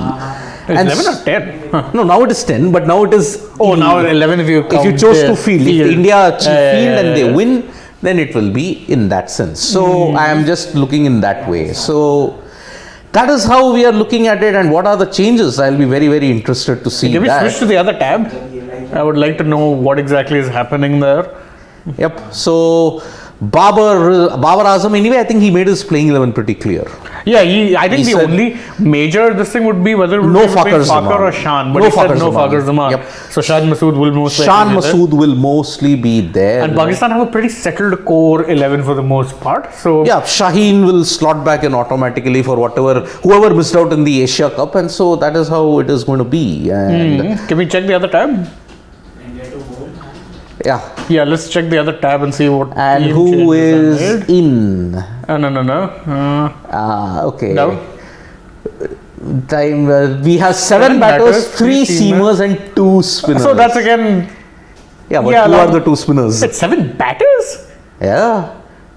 it's And 11 or 10. Huh. No, now it is 10, but now it is. Oh, now 11 if you If you count chose the to field, if field. India field and they yeah. win, then it will be in that sense. So I am just looking in that way. So that is how we are looking at it, and what are the changes? I'll be very interested to see Can we that. switch to the other tab? I would like to know what exactly is happening there. Yep. So Babar Azam, anyway, I think he made his playing 11 pretty clear. Yeah, I think He the said- only major this thing would be whether it would No be between Fakhar Fakhar Zaman. or Shan. But No he said Fakhar no Zaman. Fakhar Zaman. Yep. So Shad Masood will most Shan likely be there. Masood will mostly be there. And Pakistan have a pretty settled core 11 for the most part. So Yeah, Shaheen will slot back in automatically for whoever missed out in the Asia Cup, and so that is how it is going to be. And Can we check the other tab? India to bowl. yeah, Yeah, let's check the other tab and see what and team who changes are is made. in? No. Okay. Down. Time we have seven batters, three seamers, and two spinners. So that's again, yeah, but yeah, who are along- the two spinners? it's 7 batters? Yeah,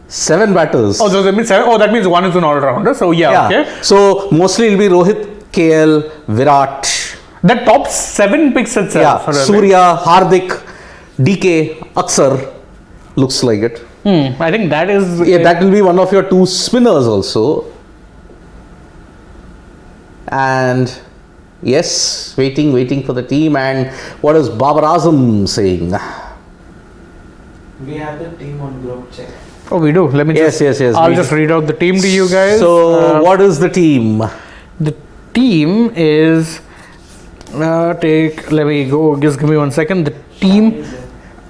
7 batters. Oh, so that means 7. Oh, that means one is an all-rounder. So yeah, okay. So mostly it'll be Rohit, KL, Virat. The top 7 picks itself. Yeah, Surya, Hardik, DK, Aksar. Looks like it. I think that is. Yeah, that will be one of your two spinners also. And yes, waiting for the team. And what is Babar Azam saying? We have the team on group check. Oh, we do. Let me Yes. I'll we- just read out the team to you guys. So, what is the team? The team is. Let me go. Just give me 1 second. The team.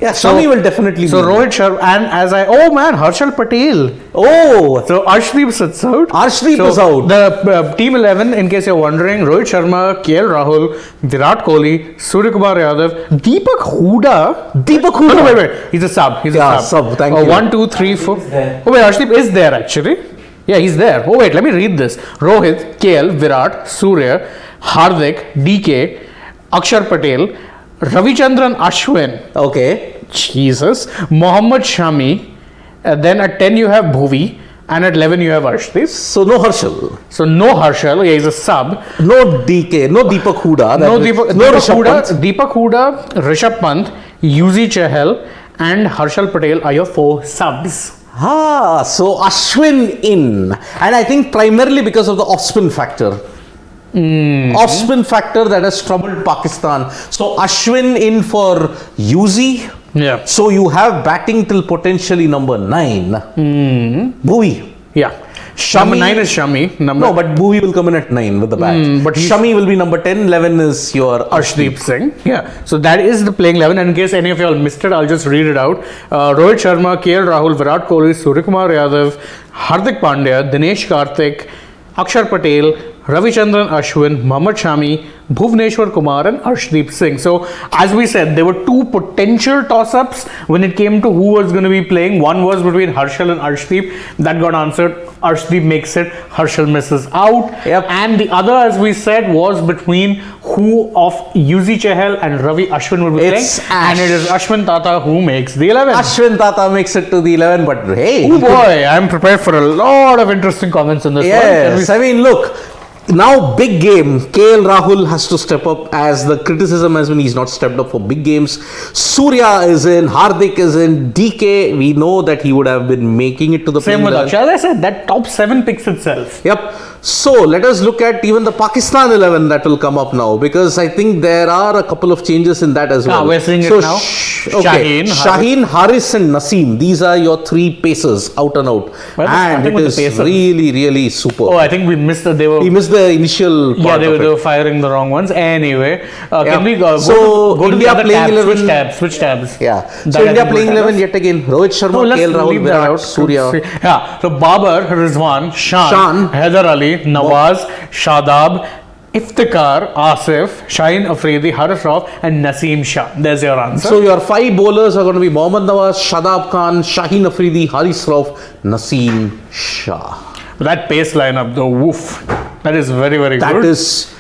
Yeah, Shami will definitely So be. Rohit Sharma and oh man, Harshal Patel. Oh, So Arshdeep sits out. Arshdeep is out. The team 11, in case you're wondering, Rohit Sharma, KL Rahul, Virat Kohli, Suryakumar Yadav, Deepak Hooda. No, wait. He's a sub. Yeah, sub, thank you. 1, 2, 3, 4. there. Oh wait, Arshdeep is there actually. Yeah, he's there. Oh wait, let me read this. Rohit, KL, Virat, Surya, Hardik, DK, Akshar Patel, Ravichandran Ashwin, okay. Jesus, Mohammad Shami, then at 10 you have Bhuvi, and at 11 you have Arshdeep. So no Harshal, So no Harshal, yeah, he's a sub. no DK, no Deepak Hooda. No Deepak Rishabh Hooda, Pant. Deepak Hooda, Rishabh Pant, Yuzi Chahal, and Harshal Patel are your 4 subs. So Ashwin in, and I think primarily because of the off-spin factor. Off-spin factor that has troubled Pakistan. So Ashwin in for Yuzi. Yeah. So you have batting till potentially number 9. Bhuvi. Yeah. Number 9 is Shami. No, but Bhuvi will come in at 9 with the bat. but he's- Shami will be number 10. 11 is your Arshdeep Singh. Yeah. So that is the playing 11. And in case any of y'all missed it, I'll just read it out. Rohit Sharma, KL Rahul, Virat Kohli, Suryakumar Yadav, Hardik Pandya, Dinesh Karthik, Akshar Patel, Ravichandran Ashwin, Mohammad Shami, Bhuvneshwar Kumar, and Arshdeep Singh. So, as we said, there were 2 potential toss-ups when it came to who was going to be playing. One was between Harshal and Arshdeep. That got answered. Arshdeep makes it. Harshal misses out. Yep. And the other, as we said, was between who of Yuzi Chahal and Ravi Ashwin will be It's playing. And it is Ashwin Tata who makes the 11. Ashwin Tata makes it to the 11, but hey. Oh boy, I'm prepared for a lot of interesting comments on this one. Can we Yes, I mean, look, now big game. KL Rahul has to step up, as the criticism has been he's not stepped up for big games. Surya is in, Hardik is in, DK, we know that he would have been making it to the Same playing with 11. Akshay. As I said, that top 7 picks itself. Yep. So let us look at even the Pakistan 11 that will come up now, because I think there are a couple of changes in that as well. We're seeing it now. Okay. Shaheen, Haris and Naseem. These are your 3 pacers out and out. Why are we And starting it with the is pacers? really, really super. Oh, I think we missed that. They were. We missed the initial part Yeah, of they it. were firing the wrong ones. Anyway, can we So, go to the India other playing tabs? 11 Switch tabs. Yeah. That So I India think playing will help 11 us. yet again. Rohit Sharma, No, let's KL Rahul, leave that Virat, out. Surya. Yeah. So Babar, Rizwan, Shan, Shan. Haider Ali, Nawaz, Shadab, Iftikhar, Asif, Shaheen Afridi, Haris Rauf, and Naseem Shah. There's your answer. So your 5 bowlers are going to be Mohammad Nawaz, Shadab Khan, Shaheen Afridi, Haris Rauf, Naseem Shah. That pace lineup, though, woof. That is very, very That good. is,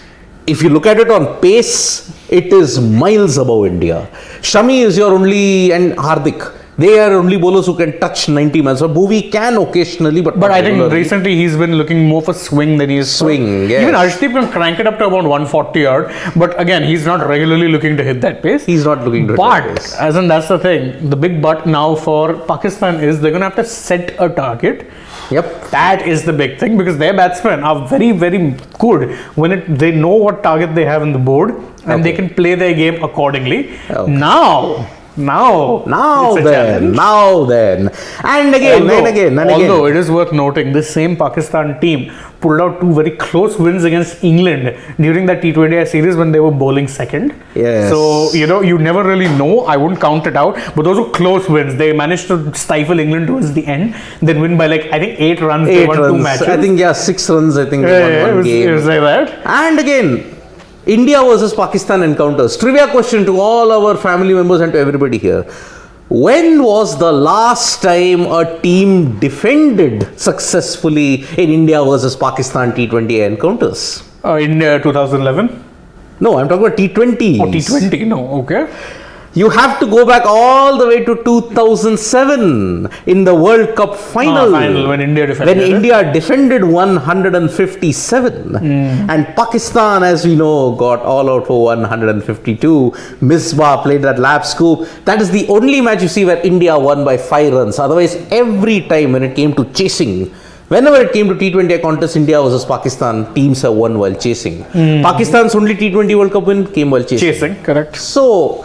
if you look at it on pace, it is miles above India. Shami is your only, and Hardik. They are only bowlers who can touch 90 miles. So Bhuvi can occasionally, but But not I think regularly. recently he's been looking more for swing than he's Swing, yes. Even Arshdeep can crank it up to about 140 odd, but again, he's not regularly looking to hit that pace. He's not looking to hit But that pace. as in that's the thing, the big but now for Pakistan is they're gonna have to set a target. Yep. That is the big thing because their batsmen are very, very good when they know what target they have in the board and they Okay. can play their game accordingly. Okay. Now, Now it's a then, challenge. and again, Although it is worth noting, this same Pakistan team pulled out 2 very close wins against England during that T20 series when they were bowling second. Yes. So, you never really know. I wouldn't count it out. But those were close wins. They managed to stifle England towards the end. Then win by I think 8 runs. They 8 won runs. 2 matches. I think 6 runs. I think they Yeah, won it one was, game. it was like that. And again, India versus Pakistan encounters. Trivia question to all our family members and to everybody here. When was the last time a team defended successfully in India versus Pakistan T20 encounters? In 2011. No, I'm talking about T20. Or T20. No, okay. You have to go back all the way to 2007 in the World Cup final. Final when India defended. When India defended 157 and Pakistan, as we know, got all out for 152. Misbah played that lap scoop. That is the only match you see where India won by 5 runs. Otherwise, every time when it came to chasing, whenever it came to T20 contest, India versus Pakistan, teams have won while chasing. Pakistan's only T20 World Cup win came while chasing. Chasing, correct. So,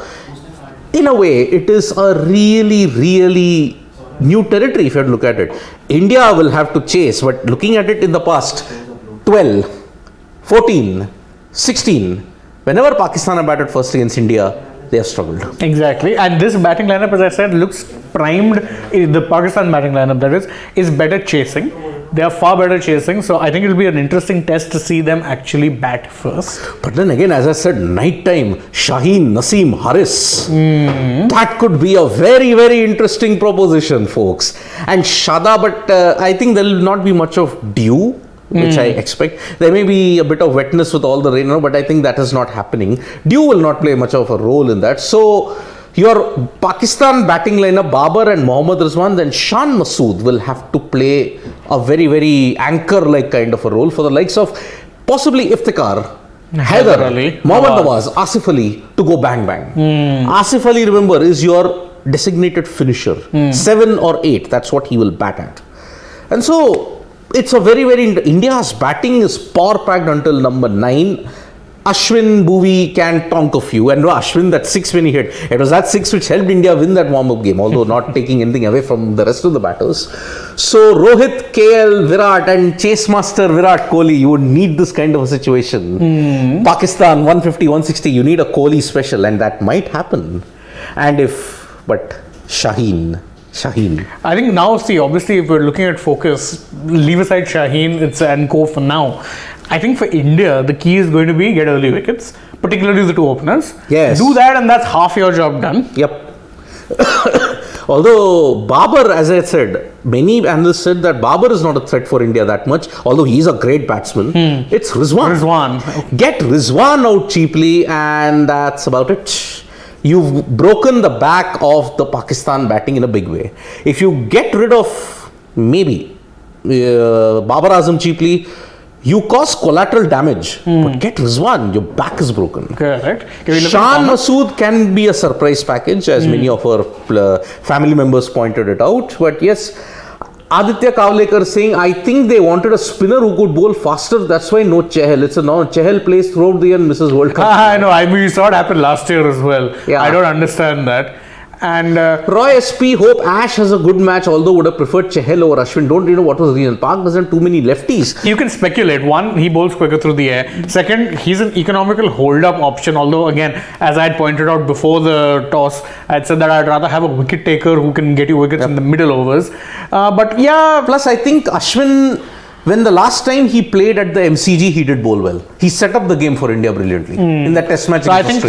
in a way, it is a really, really new territory if you have to look at it. India will have to chase, but looking at it in the past, 12, 14, 16, whenever Pakistan have batted first against India, they have struggled. Exactly, and this batting lineup, as I said, looks primed. The Pakistan batting lineup, that is better chasing. They are far better chasing, so I think it'll be an interesting test to see them actually bat first. But then again, as I said, night time, Shaheen, Naseem, Haris. That could be a very, very interesting proposition, folks. And Shada, but I think there will not be much of dew, which I expect. There may be a bit of wetness with all the rain, but I think that is not happening. Dew will not play much of a role in that. So, your Pakistan batting lineup, Babar and Mohammad Rizwan, then Shan Masood will have to play a very, very anchor-like kind of a role for the likes of possibly Iftikhar, Haider, Ali, Mohammad Nawaz, Asif Ali to go bang bang. Asif Ali, remember, is your designated finisher. 7 or 8, that's what he will bat at. And so, it's a very, very... India's batting is power-packed until number 9. Ashwin, Bhuvi can tonk a few. And no, Ashwin, that 6 when he hit, it was that 6 which helped India win that warm-up game, although not taking anything away from the rest of the batters. So, Rohit, KL, Virat and Chase Master Virat Kohli, you would need this kind of a situation. Pakistan, 150, 160, you need a Kohli special and that might happen. And but Shaheen. I think now, see, obviously, if we're looking at focus, leave aside Shaheen and Co for now. I think for India, the key is going to be get early wickets, particularly the 2 openers. Yes. Do that and that's half your job done. Yep. Although Babar, as I said, many analysts said that Babar is not a threat for India that much, although he's a great batsman. It's Rizwan. Get Rizwan out cheaply and that's about it. You've broken the back of the Pakistan batting in a big way. If you get rid of maybe Babar Azam cheaply, you cause collateral damage. But get Rizwan, your back is broken. Correct. Shan Masood can be a surprise package, as many of our family members pointed it out. But yes, Aditya Kavlekar saying, I think they wanted a spinner who could bowl faster. That's why no Chahal. It's a no Chahal plays throughout the year and misses World Cup. I know. I mean, we saw it happen last year as well. Yeah. I don't understand that. And Roy SP, hope Ash has a good match, although would have preferred Chahal over Ashwin. Don't you know what was the reason? Park doesn't too many lefties. You can speculate. One, he bowls quicker through the air. Second, he's an economical hold-up option. Although, again, as I had pointed out before the toss, I had said that I'd rather have a wicket taker who can get you wickets in the middle overs. But yeah, plus I think Ashwin, when the last time he played at the MCG, he did bowl well. He set up the game for India brilliantly in that test match. So I think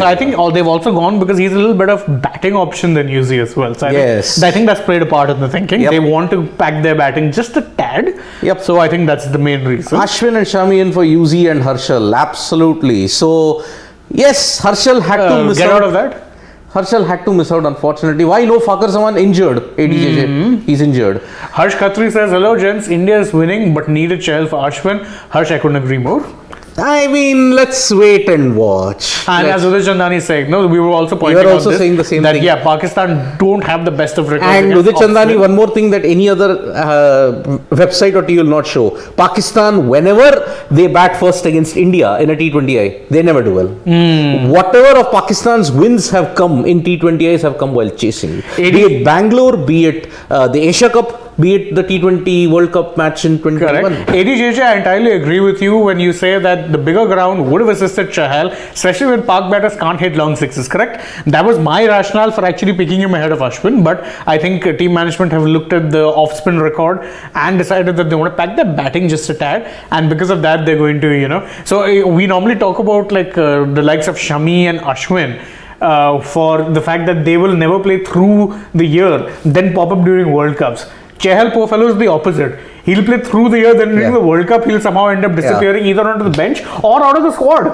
they've also gone because he's a little bit of batting option than Yuzi as well. So I think that's played a part in the thinking. They want to pack their batting just a tad. So I think that's the main reason. Ashwin and Shami in for Yuzi and Harshal. Absolutely. So yes, Harshal had to miss out of that. Harshal had to miss out, unfortunately. Why no Fakar Zaman injured? ADJJ, he's injured. Harsh Khatri says, hello gents, India is winning but needed Chahal for Ashwin. Harsh, I couldn't agree more. I mean, let's wait and watch. And as Udit Chandani said, no, we were also pointing out also saying the same that thing. Yeah, Pakistan don't have the best of records. And Udit Chandani, one more thing that any other website or TV will not show. Pakistan, whenever they bat first against India in a T20I, they never do well. Whatever of Pakistan's wins have come in T20Is have come while chasing. Be it Bangalore, be it the Asia Cup, be it the T20 World Cup match in 2021. Correct. ADJJ, I entirely agree with you when you say that the bigger ground would have assisted Chahal, especially when Pak batters can't hit long sixes, correct? That was my rationale for actually picking him ahead of Ashwin, but I think team management have looked at the off-spin record and decided that they want to pack their batting just a tad, and because of that, they're going to, So we normally talk about like the likes of Shami and Ashwin, for the fact that they will never play through the year, then pop up during World Cups. Chahal, poor fellow, is the opposite. He'll play through the year, then during the World Cup, he'll somehow end up disappearing either onto the bench or out of the squad.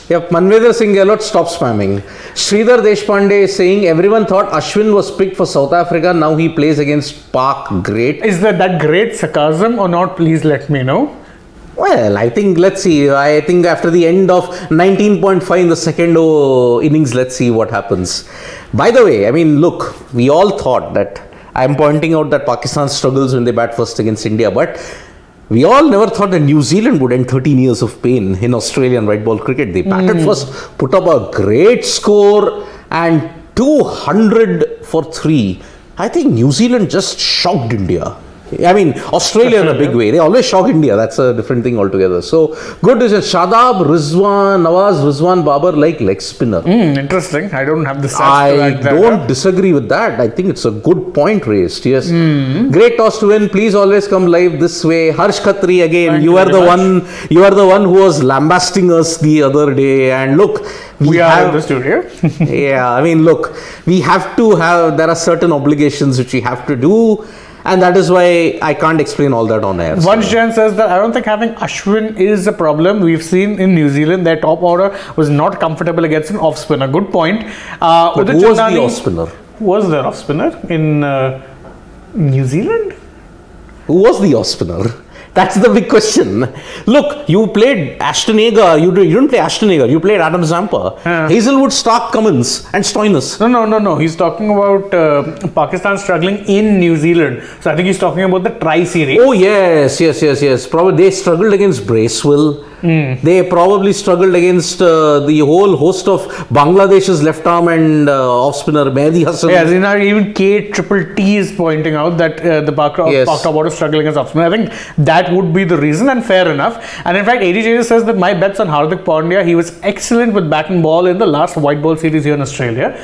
Yep, Manvendra Singh Gehlot, stop spamming. Sridhar Deshpande is saying everyone thought Ashwin was picked for South Africa. Now he plays against Pak. Great. Is that great sarcasm or not? Please let me know. Well, I think, let's see. I think after the end of 19.5 in the second innings, let's see what happens. By the way, I mean, look, we all thought that. I'm pointing out that Pakistan struggles when they bat first against India, but we all never thought that New Zealand would end 13 years of pain in Australian white ball cricket. They batted first, put up a great score and 200 for 3. I think New Zealand just shocked India. I mean, Australia in a big way. They always shock India. That's a different thing altogether. So, good decision. Shadab, Rizwan, Babar like leg spinner. Interesting. I don't have the stats to I back that don't up. disagree with that. I think it's a good point raised. Yes. Great toss to win. Please always come live this way. Harsh Khatri again. Thank you you are very the much. one. You are the one who was lambasting us the other day. And look, We are have, in the studio. yeah, I mean, look, we have to have. There are certain obligations which we have to do. And that is why I can't explain all that on air. Vansh Jain says that I don't think having Ashwin is a problem. We've seen in New Zealand their top order was not comfortable against an off spinner. Good point. But Udit who was the Chandani off spinner? was their off spinner in New Zealand? Who was the off spinner? That's the big question. Look, you played Ashton Agar. You didn't play Ashton Agar. You played Adam Zampa, Hazelwood, Stark, Cummins, and Stoinis. No. He's talking about Pakistan struggling in New Zealand. So I think he's talking about the tri-series. Oh yes. Probably they struggled against Bracewell. They probably struggled against the whole host of Bangladesh's left arm and off spinner Mehdi Hassan. Yes, even K-Triple-T is pointing out that the Pak top order is struggling against off spinner. I think that would be the reason, and fair enough. And in fact, AJJ says that my bets on Hardik Pandya, he was excellent with bat and ball in the last white ball series here in Australia.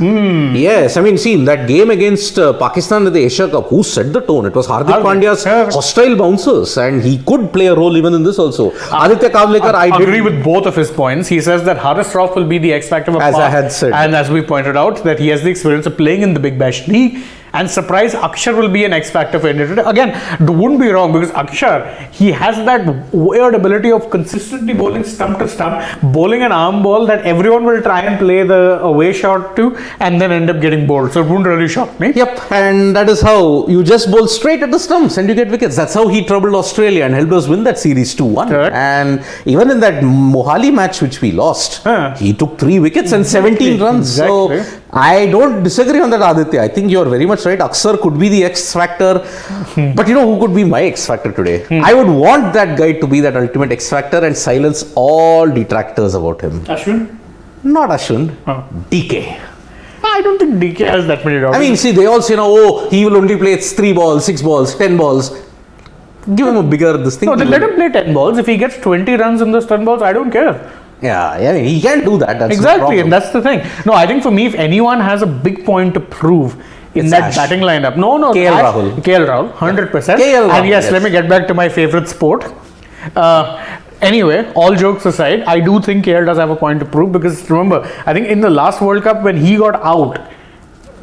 Yes, I mean, see, in that game against Pakistan at the Asia Cup, who set the tone? It was Hardik Pandya's hostile bouncers, and he could play a role even in this also. Aditya Kavlekar, I agree with both of his points. He says that Haris Shroff will be the X factor of As I had said. and as we pointed out, that he has the experience of playing in the Big Bash League. And surprise, Akshar will be an X factor for India today. Again, wouldn't be wrong because Akshar, he has that weird ability of consistently bowling stump to stump, bowling an arm ball that everyone will try and play the away shot to, and then end up getting bowled. So it wouldn't really shock me. Yep, and that is how you just bowl straight at the stumps and you get wickets. That's how he troubled Australia and helped us win that series 2-1. Correct. And even in that Mohali match which we lost, he took 3 wickets and 17 runs. Exactly. So I don't disagree on that, Aditya. I think you're very much right. Akshar could be the X factor, but you know who could be my X factor today? I would want that guy to be that ultimate X factor and silence all detractors about him. Ashwin? Not Ashwin, DK. I don't think DK has that many doubts. I mean, see, they all say, he will only play 3 balls, 6 balls, 10 balls. Give him a bigger this thing. no, then let him play 10 balls. If he gets 20 runs in those 10 balls, I don't care. Yeah, I mean, he can do that. That's Exactly, and that's the thing. No, I think for me, if anyone has a big point to prove in It's that Ash. batting lineup, KL Rahul. KL Rahul, 100%. KL Rahul, and yes, yes. let me get back to my favorite sport. Anyway, all jokes aside, I do think KL does have a point to prove because remember, I think in the last World Cup when he got out,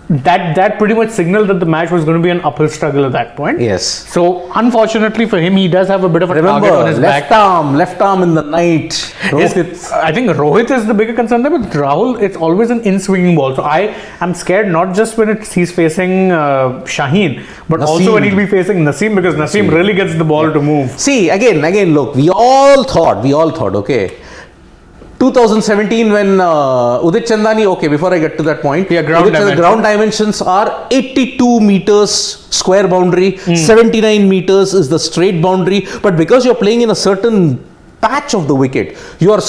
that pretty much signaled that the match was going to be an uphill struggle at that point. Yes. So unfortunately for him, he does have a bit of a target on his left back. left arm in the night. Yes, I think Rohit is the bigger concern there, but Rahul, it's always an in-swinging ball. So I am scared not just when he's facing Shaheen, but also when he'll be facing Naseem because Naseem really gets the ball to move. See, again, look, we all thought, okay, 2017 when Udit Chandani, okay, before I get to that point, ground dimensions are 82 meters square boundary, 79 meters is the straight boundary, but because you're playing in a certain patch of the wicket, your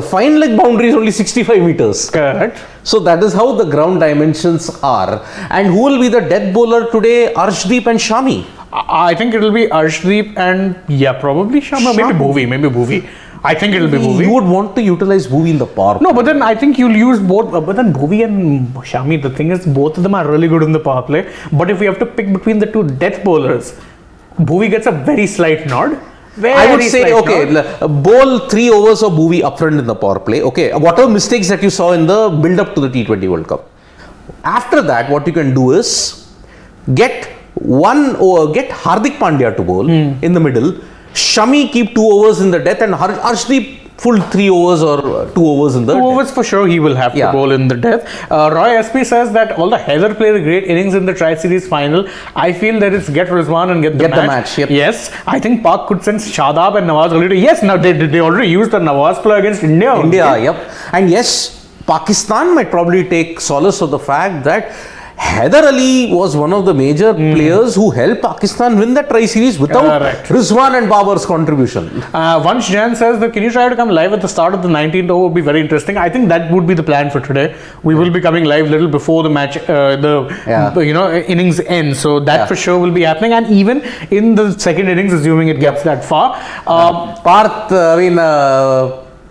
fine leg boundary is only 65 meters. Correct. So that is how the ground dimensions are. And who will be the death bowler today? Arshdeep and Shami. I think it'll be Arshdeep and probably Shami, maybe Bhuvi. I think it'll be Bhuvi. You would want to utilize Bhuvi in the power play. No, but then I think you'll use both. But then Bhuvi and Shami, the thing is, both of them are really good in the power play. But if we have to pick between the two death bowlers, Bhuvi gets a very slight nod. I would say, bowl 3 overs of Bhuvi upfront in the power play. Okay, whatever mistakes that you saw in the build-up to the T20 World Cup. After that, what you can do is get Hardik Pandya to bowl in the middle. Shami keep 2 overs in the death and Arshdeep full 3 overs or 2 overs in the 2 overs for sure he will have to bowl in the death. Roy SP says that although Heather played a great innings in the Tri-Series final, I feel that it's get Rizwan and get the match. Yep. Yes, I think Pak could send Shadab and Nawaz already. Yes, now they already used the Nawaz play against India. Yep. And yes, Pakistan might probably take solace of the fact that Haider Ali was one of the major players who helped Pakistan win that tri-series without Correct. Rizwan and Babar's contribution. Vansh Jan says that can you try to come live at the start of the 19th over? Would be very interesting. I think that would be the plan for today. We will be coming live little before the match, innings end. So that for sure will be happening. And even in the second innings, assuming it gets that far,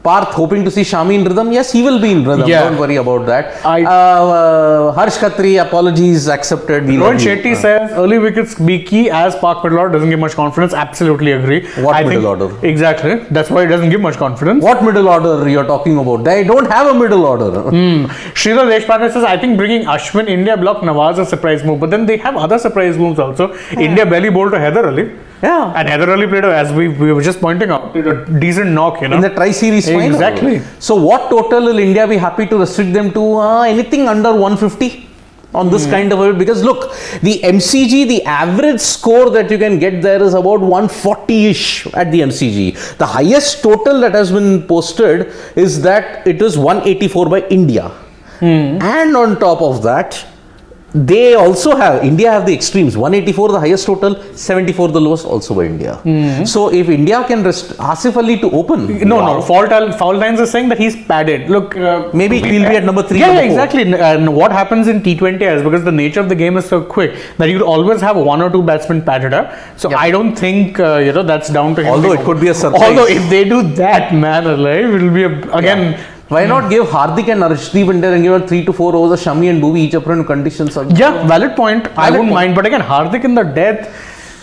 Parth hoping to see Shami in rhythm. Yes, he will be in rhythm. Yeah. Don't worry about that. Harsh Khatri, apologies accepted. Rohan Shetty says early wickets be key as Park middle order doesn't give much confidence. Absolutely agree. What middle order? Exactly. That's why it doesn't give much confidence. What middle order you're talking about? They don't have a middle order. Sridhar Deshpande says, I think bringing Ashwin, India block Nawaz a surprise move. But then they have other surprise moves also. India barely bowled to Haider Ali. Yeah. And Haider Ali played, as we were just pointing out, a decent knock, In the tri-series final. Exactly. So what total will India be happy to restrict them to? Anything under 150 on this kind of a... Because look, the MCG, the average score that you can get there is about 140-ish at the MCG. The highest total that has been posted is that it is 184 by India. And on top of that, they also have, India have the extremes, 184 the highest total, 74 the lowest also by India. So if India can Asif Ali to open. No. Fault Lines is saying that he's padded. Look, maybe he'll be at number 3. Yeah, exactly. And what happens in T20 is because the nature of the game is so quick that you'll always have one or two batsmen padded up. So I don't think that's down to him. Although it could be a surprise. Although if they do that, man alive, it'll be again. Why not give Hardik and Arshdeep in there and give 3 to 4 overs of Shami and Bhuvi each different conditions? Yeah, valid point. I wouldn't mind. But again, Hardik in the death.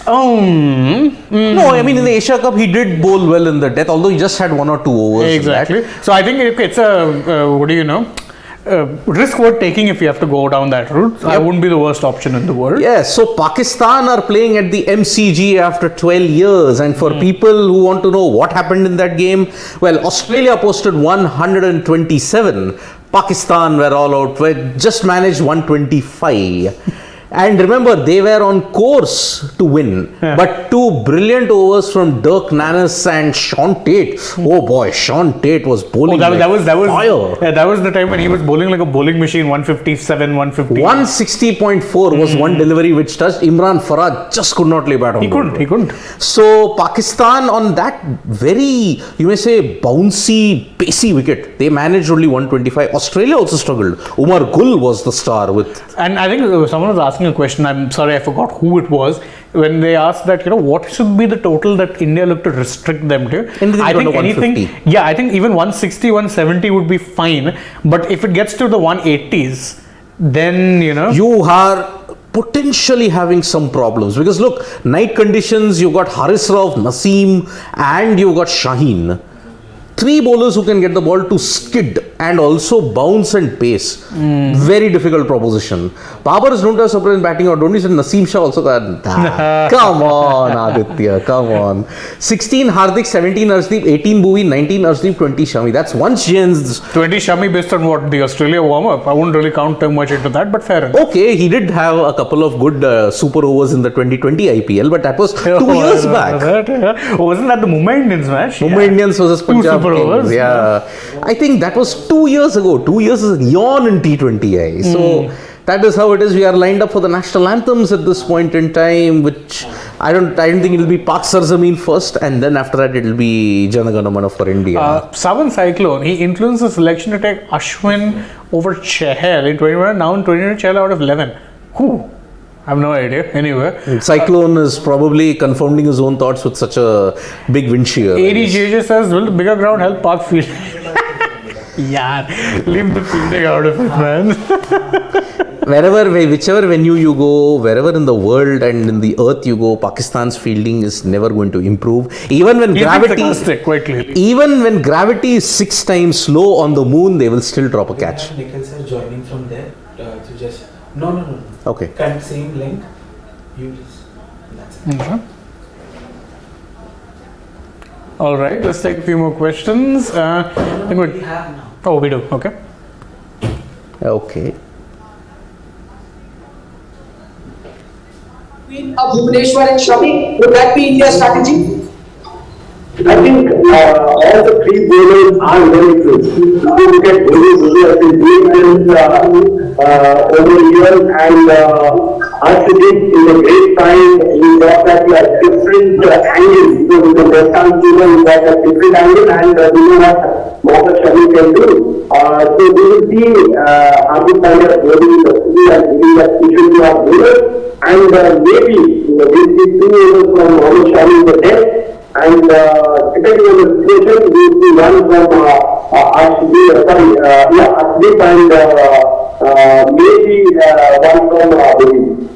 No, I mean in the Asia Cup he did bowl well in the death, although he just had 1 or 2 overs. Exactly. So I think it's a risk worth taking if you have to go down that route. I wouldn't be the worst option in the world. Yes, so Pakistan are playing at the MCG after 12 years, and for people who want to know what happened in that game, well, Australia posted 127, Pakistan were all out, just managed 125. And remember, they were on course to win. But 2 brilliant overs from Dirk Nannes and Sean Tate. Oh boy, Sean Tate was bowling that was fire. Yeah, that was the time when he was bowling like a bowling machine, 157, 150. 160.4 was one delivery which touched Imran Faraj, just could not lay bat on. He couldn't. So Pakistan on that very, you may say, bouncy, pacey wicket, they managed only 125. Australia also struggled. Umar Gul was the star with. And I think someone was asking a question, I'm sorry, I forgot who it was, when they asked that, what should be the total that India look to restrict them to? I think I think even 160, 170 would be fine. But if it gets to the 180s, then, You are potentially having some problems. Because look, night conditions, you've got Haris Rauf, Naseem, and you've got Shaheen. 3 bowlers who can get the ball to skid and also bounce and pace. Very difficult proposition. Babar is known to have surprised batting out. Don't you say Naseem Shah also got that? Come on, Aditya, come on. 16 Hardik, 17 Arshdeep, 18 Bhuvi, 19 Arshdeep, 20 Shami. That's once Jain's. 20 Shami based on what? The Australia warm-up. I wouldn't really count too much into that, but fair enough. Okay, he did have a couple of good super overs in the 2020 IPL, but that was 2 years back. Wasn't that the Mumbai Indians match? Mumbai Indians versus Punjab Kings. Overs. Yeah. I think that was 2 years ago. 2 years is a yawn in T20. So that is how it is. We are lined up for the national anthems at this point in time, which I don't think it will be Pak Sar Zameen first, and then after that it will be Jana Gana Mana for India. Savan Cyclone, he influenced the selection to take Ashwin over Chahal in 2021. Now in 2020, Chahal out of 11. I have no idea. Anyway. Cyclone is probably confounding his own thoughts with such a big wind shear. ADJJ says, will the bigger ground help Park field? Yeah, leave the fielding out of it, man. Whichever venue you go, wherever in the world and in the earth you go, Pakistan's fielding is never going to improve. Even when gravity is 6 times slow on the moon, they will still drop a catch. Nikhil sir joining from there to just no. Okay. Same link. You just. That's it. All right, let's take a few more questions. I think we have now. Oh, we do. Okay. Okay. Bhubaneswar and Shami, would that be India's strategy? I think all the three bowlers are very good. If you look at Yuzi as a team over the years, and Ashwin is a great sign. He got that different angle. With the left hand fielder, he got that different angle, and we know what Shami can do. So we will see Harshal bowling the field and giving that issue to our bowlers, and maybe we'll see 2 overs from Shami in the test. And depending on the situation, we will see one from Ashwin, and maybe one from Yuzi.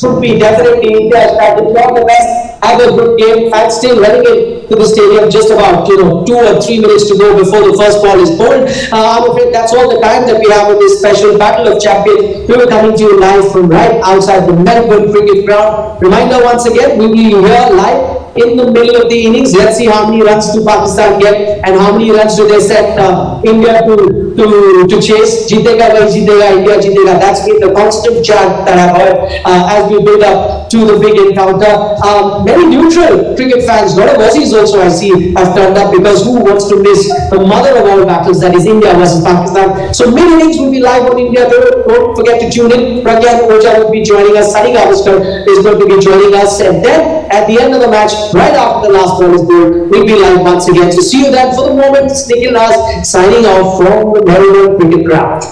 Could be definitely India's back. If not the best, have a good game. Fans still running into the stadium just about 2 or 3 minutes to go before the first ball is bowled. I'm afraid that's all the time that we have on this special Battle of Champions. We were coming to you live from right outside the Melbourne cricket ground. Reminder once again, we will be here live in the middle of the innings. Let's see how many runs do Pakistan get and how many runs do they set India to chase. Jeetega bhai, jeetega, India jeetega. That's been the constant chant that I've heard as we build up to the big encounter. Many neutral cricket fans, a lot of Aussies also I see have turned up, because who wants to miss the mother of all battles, that is India versus Pakistan. So mid-innings will be live on India. Don't forget to tune in. Pragyan Oja will be joining us. Sunny Gavaskar is going to be joining us. And then at the end of the match, right after the last ball is bowled, we'll be live once again. So see you then. For the moment, Nikhil Nas signing off from the Melbourne cricket ground.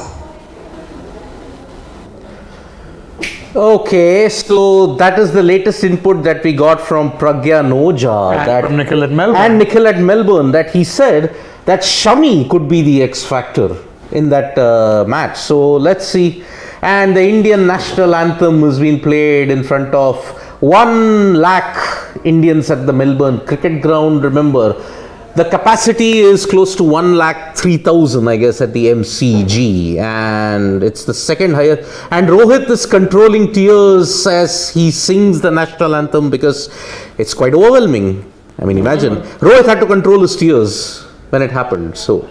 Okay, so that is the latest input that we got from Pragya Noja. And from Nikhil at Melbourne. And Nikhil at Melbourne, that he said that Shami could be the X factor in that match. So let's see. And the Indian national anthem has been played in front of 1 lakh Indians at the Melbourne cricket ground. Remember, the capacity is close to 1,03,000, I guess, at the MCG, and it's the second highest. And Rohit is controlling tears as he sings the national anthem, because it's quite overwhelming. I mean, imagine Rohit had to control his tears when it happened. So.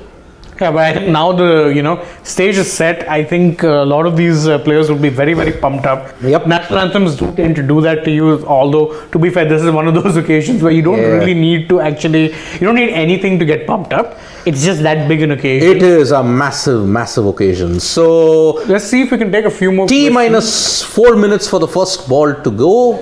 Yeah, but I think now the stage is set. I think a lot of these players will be very, very pumped up. Yep. National anthems do tend to do that to you. Although, to be fair, this is one of those occasions where you don't really need to you don't need anything to get pumped up. It's just that big an occasion. It is a massive, massive occasion. So let's see if we can take a few more. T minus 4 minutes for the first ball to go.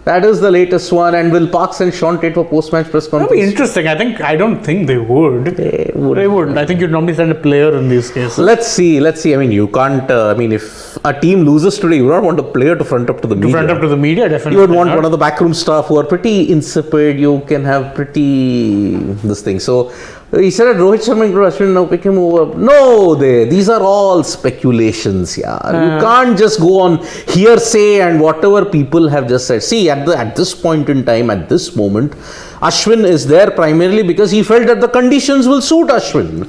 That is the latest one. And will Park send Sean Tate for post-match press conference? That'll be interesting. I don't think they would. They wouldn't. I think you'd normally send a player in these cases. Let's see. I mean, you can't. if a team loses today, you would not want a player to front up to the media. To front up to the media, definitely. You would want one of the backroom staff who are pretty insipid. You can have pretty this thing. So he said that Rohit Sharma and Ashwin now pick him over. No, these are all speculations. Yeah, you can't just go on hearsay and whatever people have just said. See, at this point in time, at this moment, Ashwin is there primarily because he felt that the conditions will suit Ashwin.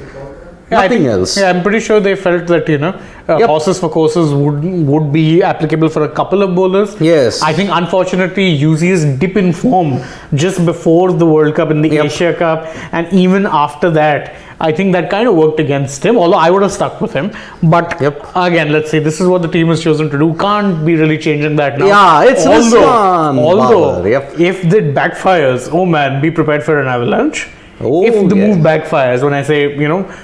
Nothing else. Yeah, I'm pretty sure they felt that horses for courses would be applicable for a couple of bowlers. Yes. I think unfortunately Yuzi's dip in form just before the World Cup in the Asia Cup, and even after that, I think that kind of worked against him. Although I would have stuck with him, but again, let's say this is what the team has chosen to do. Can't be really changing that now. Yeah, it's although if it backfires, oh man, be prepared for an avalanche. If the move backfires, when I say,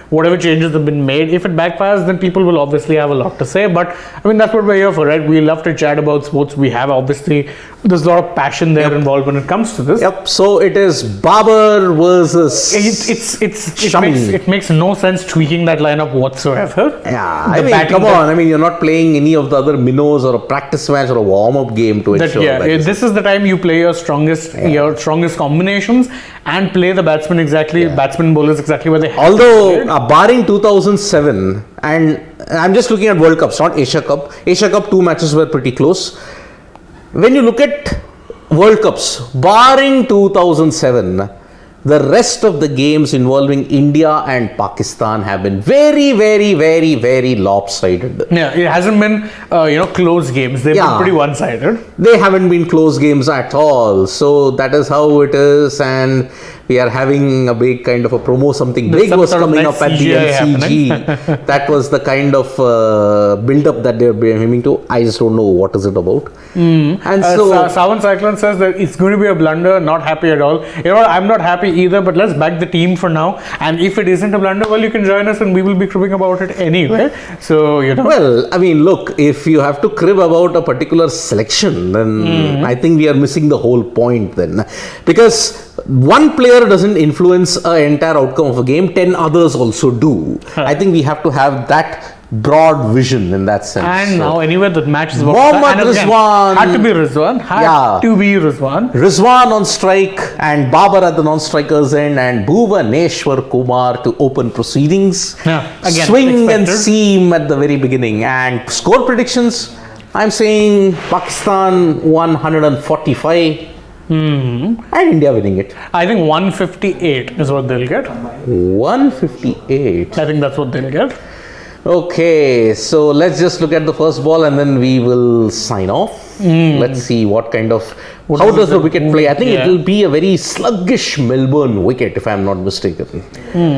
whatever changes have been made, if it backfires, then people will obviously have a lot to say. But I mean, that's what we're here for, right? We love to chat about sports. We have obviously, there's a lot of passion there involved when it comes to this. So it is Babar versus it makes no sense tweaking that lineup whatsoever. Yeah, I mean, come on. I mean, you're not playing any of the other minnows or a practice match or a warm-up game to ensure that. This is the time you play your strongest combinations and play the batsman bowlers exactly where they have. Although, barring 2007, and I'm just looking at World Cups, not Asia Cup. Asia Cup 2 matches were pretty close. When you look at World Cups, barring 2007, The rest of the games involving India and Pakistan have been very, very, very, very lopsided. Yeah, it hasn't been, close games. They've been pretty one-sided. They haven't been close games at all. So that is how it is, and we are having a big kind of a promo. Something There's big some was sort of coming nice up at the CGI MCG. That was the kind of build-up that they're aiming to. I just don't know what is it about. And so Sawan Cyclone says that it's going to be a blunder. Not happy at all. You know what? I'm not happy either. But let's back the team for now. And if it isn't a blunder, well, you can join us, and we will be cribbing about it anyway. So Well, I mean, look, if you have to crib about a particular selection, then I think we are missing the whole point then. Because one player doesn't influence an entire outcome of a game, 10 others also do. I think we have to have that broad vision in that sense. And now, anyway, the match is about Mohammad Rizwan. Had to be Rizwan. Had to be Rizwan. Rizwan on strike and Babar at the non-striker's end and Bhuvaneshwar Kumar to open proceedings. Yeah, again, Swing and expected. seam at the very beginning. And score predictions, I'm saying Pakistan 145 and India winning it. I think 158 is what they'll get. 158. I think that's what they'll get. Okay, so let's just look at the first ball and then we will sign off. Let's see what kind of, how does the wicket play? I think it will be a very sluggish Melbourne wicket if I'm not mistaken.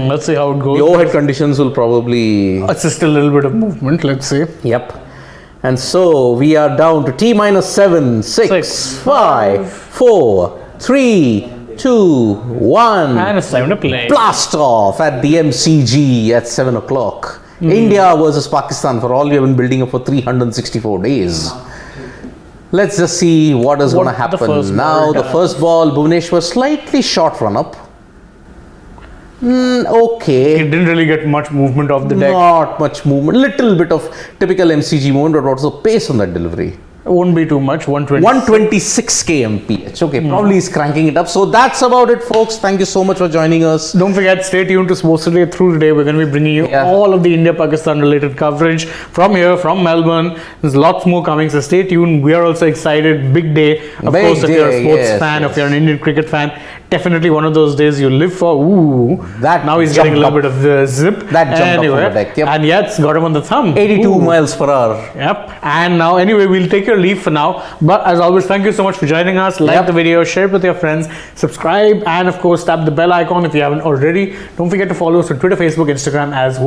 Let's see how it goes. The overhead conditions will probably, It's just a little bit of movement. Let's see. yep. And so we are down to T-7, 6, Six, 5, 4, 3, 2, 1. And it's time to play. Blast off at the MCG at 7 o'clock. India versus Pakistan, for all we have been building up for 364 days. Let's just see what is going to the happen. first Now, ball the does. first ball, Bhuvaneshwar, slightly short run up. Okay. It didn't really get much movement off the deck. Not much movement. Little bit of typical MCG movement, but also pace on that delivery. It won't be too much. 120. 126 kmph. Okay, probably he's cranking it up. So that's about it, folks. Thank you so much for joining us. Don't forget, stay tuned to Sports Today. Through today, we're going to be bringing you all of the India-Pakistan related coverage from here, from Melbourne. There's lots more coming, so stay tuned. We are also excited. Big day. Of Big course, if you're a day, sports yes, fan, yes. if you're an Indian cricket fan, definitely one of those days you live for. Ooh. That now he's getting a little jumped bit of the zip. That jumped up on the deck, yep. And yeah, it's got him on the thumb. 82 Ooh. miles per hour. Yep. And now, anyway, we'll take your leave for now. But as always, thank you so much for joining us. Like the video, share it with your friends, subscribe, and of course, tap the bell icon if you haven't already. Don't forget to follow us on Twitter, Facebook, Instagram as well.